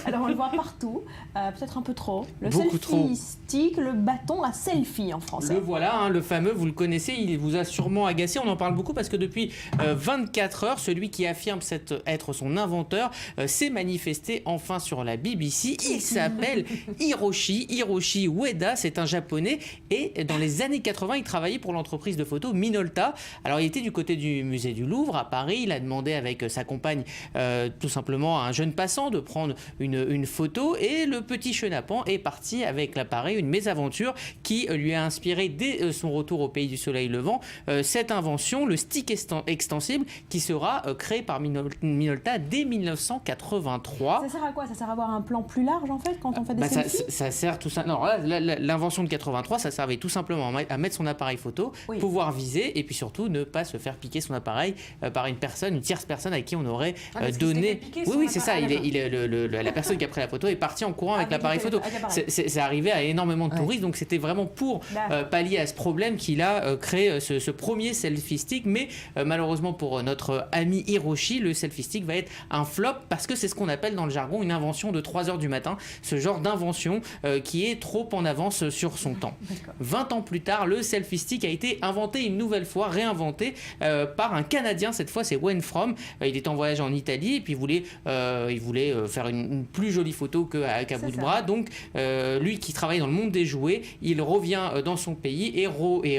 Alors, on le voit partout. Peut-être un peu trop. Le Beaucoup selfie stick, le bâton à selfie en français. Le voilà, le fameux, vous le connaissez, il vous a sûrement agacé. On en parle beaucoup parce que depuis 24 heures, celui qui affirme être son inventeur s'est manifesté enfin sur la BBC. Il s'appelle Hiroshi Ueda, c'est un japonais et dans les années 80, il travaillait pour l'entreprise de photos Minolta. Alors il était du côté du musée du Louvre à Paris, il a demandé avec sa compagne tout simplement à un jeune passant de prendre une photo et le petit chenapan est parti avec l'appareil, une mésaventure qui lui a inspiré dès son retour au pays du soleil levant cette invention, le stick extensible qui sera créé par Minolta dès 1983. Ça sert à quoi? Ça sert à avoir un plan plus large en fait quand on fait des selfies? Ça sert tout ça. Non, l'invention de 83, ça servait tout simplement à mettre son appareil photo, pouvoir viser et puis surtout ne pas se faire piquer son appareil par une tierce personne à qui on aurait donné. Oui, c'est ça. La personne qui a pris la photo est partie en courant avec l'appareil photo. C'est arrivé à énormément de touristes, donc c'était vraiment pour pallier à ce problème qu'il a créé ce premier selfie stick. Mais malheureusement pour notre ami Hiroshi, le selfie stick va être un flop parce que c'est ce qu'on appelle dans le jargon une invention de 3h du matin, ce genre d'invention qui est trop en avance sur son temps. 20 ans plus tard, le selfie stick a été inventé une nouvelle fois, réinventé par un Canadien, cette fois c'est Wayne From. Il est en voyage en Italie et puis il voulait faire une plus jolie photo qu'à bout de bras. Donc lui qui travaille dans le monde des jouets, il revient dans son pays et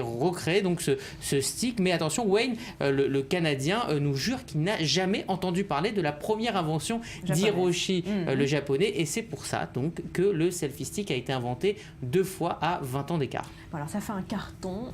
recrée donc ce stick. Mais attention, Wayne, le Canadien, nous jure qu'il n'a jamais entendu parler de la première invention d'Hiroshi, le japonais, et c'est pour ça donc que le selfie stick a été inventé 2 fois à 20 ans d'écart. Alors ça fait un carton,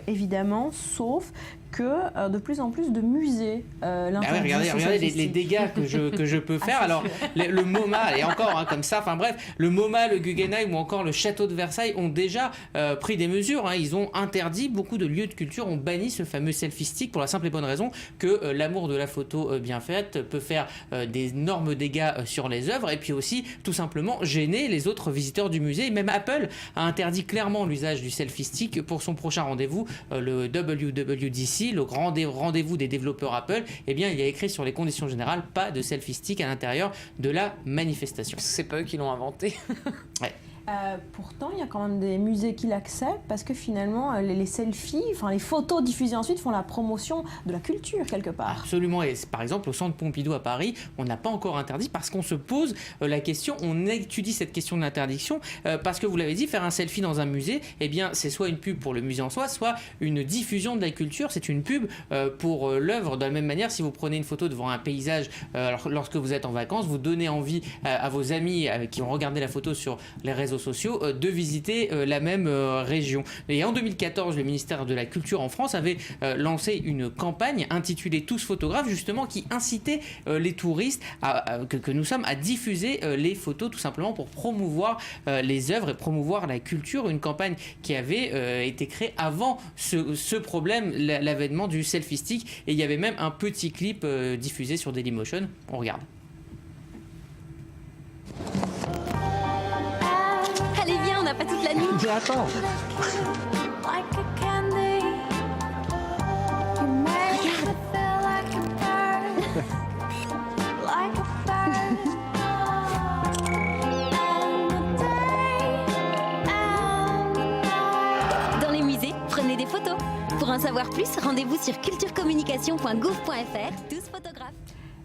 évidemment, sauf que de plus en plus de musées regardez les dégâts que je peux faire. Alors le MoMA, et encore comme ça, enfin bref, le MoMA, le Guggenheim ou encore le château de Versailles ont déjà pris des mesures. Ils ont interdit, beaucoup de lieux de culture ont banni ce fameux selfie stick pour la simple et bonne raison que l'amour de la photo bien faite peut faire d'énormes dégâts sur les œuvres et puis aussi tout simplement gêner les autres visiteurs du musée. Et même Apple a interdit clairement l'usage du selfie stick pour son prochain rendez-vous, le WWDC, le grand rendez-vous des développeurs Apple. Eh bien, il y a écrit sur les conditions générales, pas de selfie stick à l'intérieur de la manifestation. C'est pas eux qui l'ont inventé. Ouais. Pourtant, il y a quand même des musées qui l'acceptent parce que finalement, les selfies, les photos diffusées ensuite font la promotion de la culture quelque part. Absolument. Et par exemple, au Centre Pompidou à Paris, on n'a pas encore interdit parce qu'on se pose la question, on étudie cette question de l'interdiction parce que vous l'avez dit, faire un selfie dans un musée, eh bien, c'est soit une pub pour le musée en soi, soit une diffusion de la culture. C'est une pub pour l'œuvre. De la même manière, si vous prenez une photo devant un paysage lorsque vous êtes en vacances, vous donnez envie à vos amis qui ont regardé la photo sur les réseaux sociaux de visiter la même région. Et en 2014, le ministère de la Culture en France avait lancé une campagne intitulée Tous photographes, justement, qui incitait les touristes que nous sommes à diffuser les photos tout simplement pour promouvoir les œuvres et promouvoir la culture. Une campagne qui avait été créée avant ce problème, l'avènement du selfie stick. Et il y avait même un petit clip diffusé sur Dailymotion. On regarde. Allez, viens, on n'a pas toute la nuit. Attends. Dans les musées, prenez des photos. Pour en savoir plus, rendez-vous sur culturecommunication.gouv.fr, tous photographes.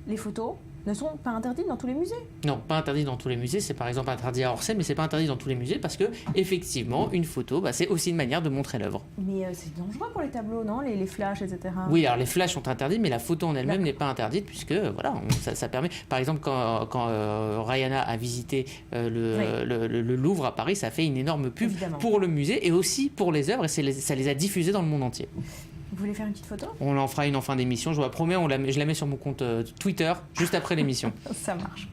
Les photos, ne sont pas interdites dans tous les musées. Non, pas interdit dans tous les musées. C'est par exemple interdit à Orsay, mais c'est pas interdit dans tous les musées parce que effectivement, une photo, c'est aussi une manière de montrer l'œuvre. Mais c'est dangereux pour les tableaux, non, les flashs, etc. Oui, alors les flashs sont interdits, mais la photo en elle-même n'est pas interdite puisque voilà, ça permet. Par exemple, quand Rihanna a visité le Louvre à Paris, ça fait une énorme pub pour le musée et aussi pour les œuvres et ça les a diffusées dans le monde entier. Vous voulez faire une petite photo ? On en fera une en fin d'émission, je vous la promets, je la mets sur mon compte Twitter juste après l'émission. Ça marche.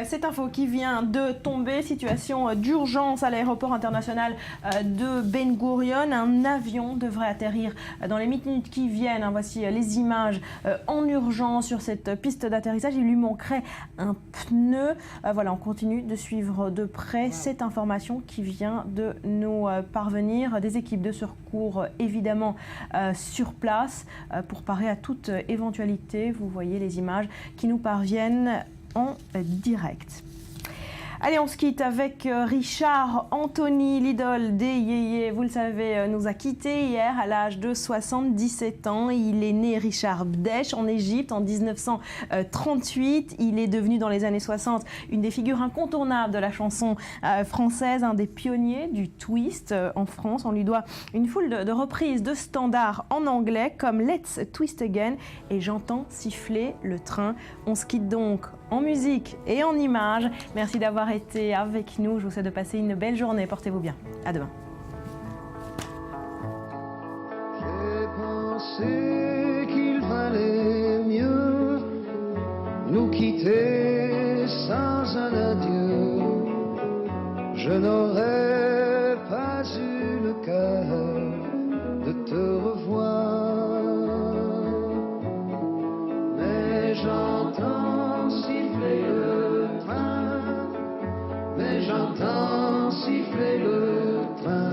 Cette info qui vient de tomber, situation d'urgence à l'aéroport international de Ben Gurion. Un avion devrait atterrir dans les minutes qui viennent. Voici les images en urgence sur cette piste d'atterrissage. Il lui manquerait un pneu. Voilà, on continue de suivre de près cette information qui vient de nous parvenir. Des équipes de secours, évidemment, sur place pour parer à toute éventualité. Vous voyez les images qui nous parviennent en direct. Allez, on se quitte avec Richard Anthony, l'idole des yéyés. Vous le savez, nous a quittés hier à l'âge de 77 ans. Il est né Richard Bdesh en Égypte en 1938. Il est devenu dans les années 60 une des figures incontournables de la chanson française, un des pionniers du twist en France. On lui doit une foule de reprises de standards en anglais comme Let's Twist Again et J'entends siffler le train. On se quitte donc en musique et en images. Merci d'avoir été avec nous. Je vous souhaite de passer une belle journée. Portez-vous bien. À demain. J'ai pensé qu'il valait mieux nous quitter sans un adieu. Je n'aurais pas eu le cœur de te revoir. Mais j'entends siffler le train, mais j'entends siffler le train,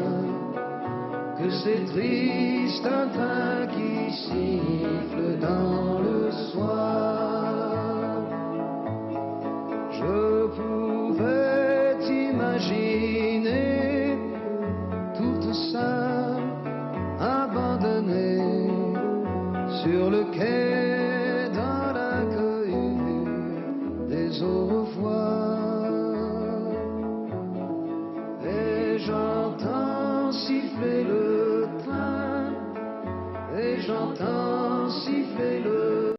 que c'est triste un train qui siffle dans le soir. Je pouvais t'imaginer toute seule, abandonnée sur le quai dans la cohue des eaux.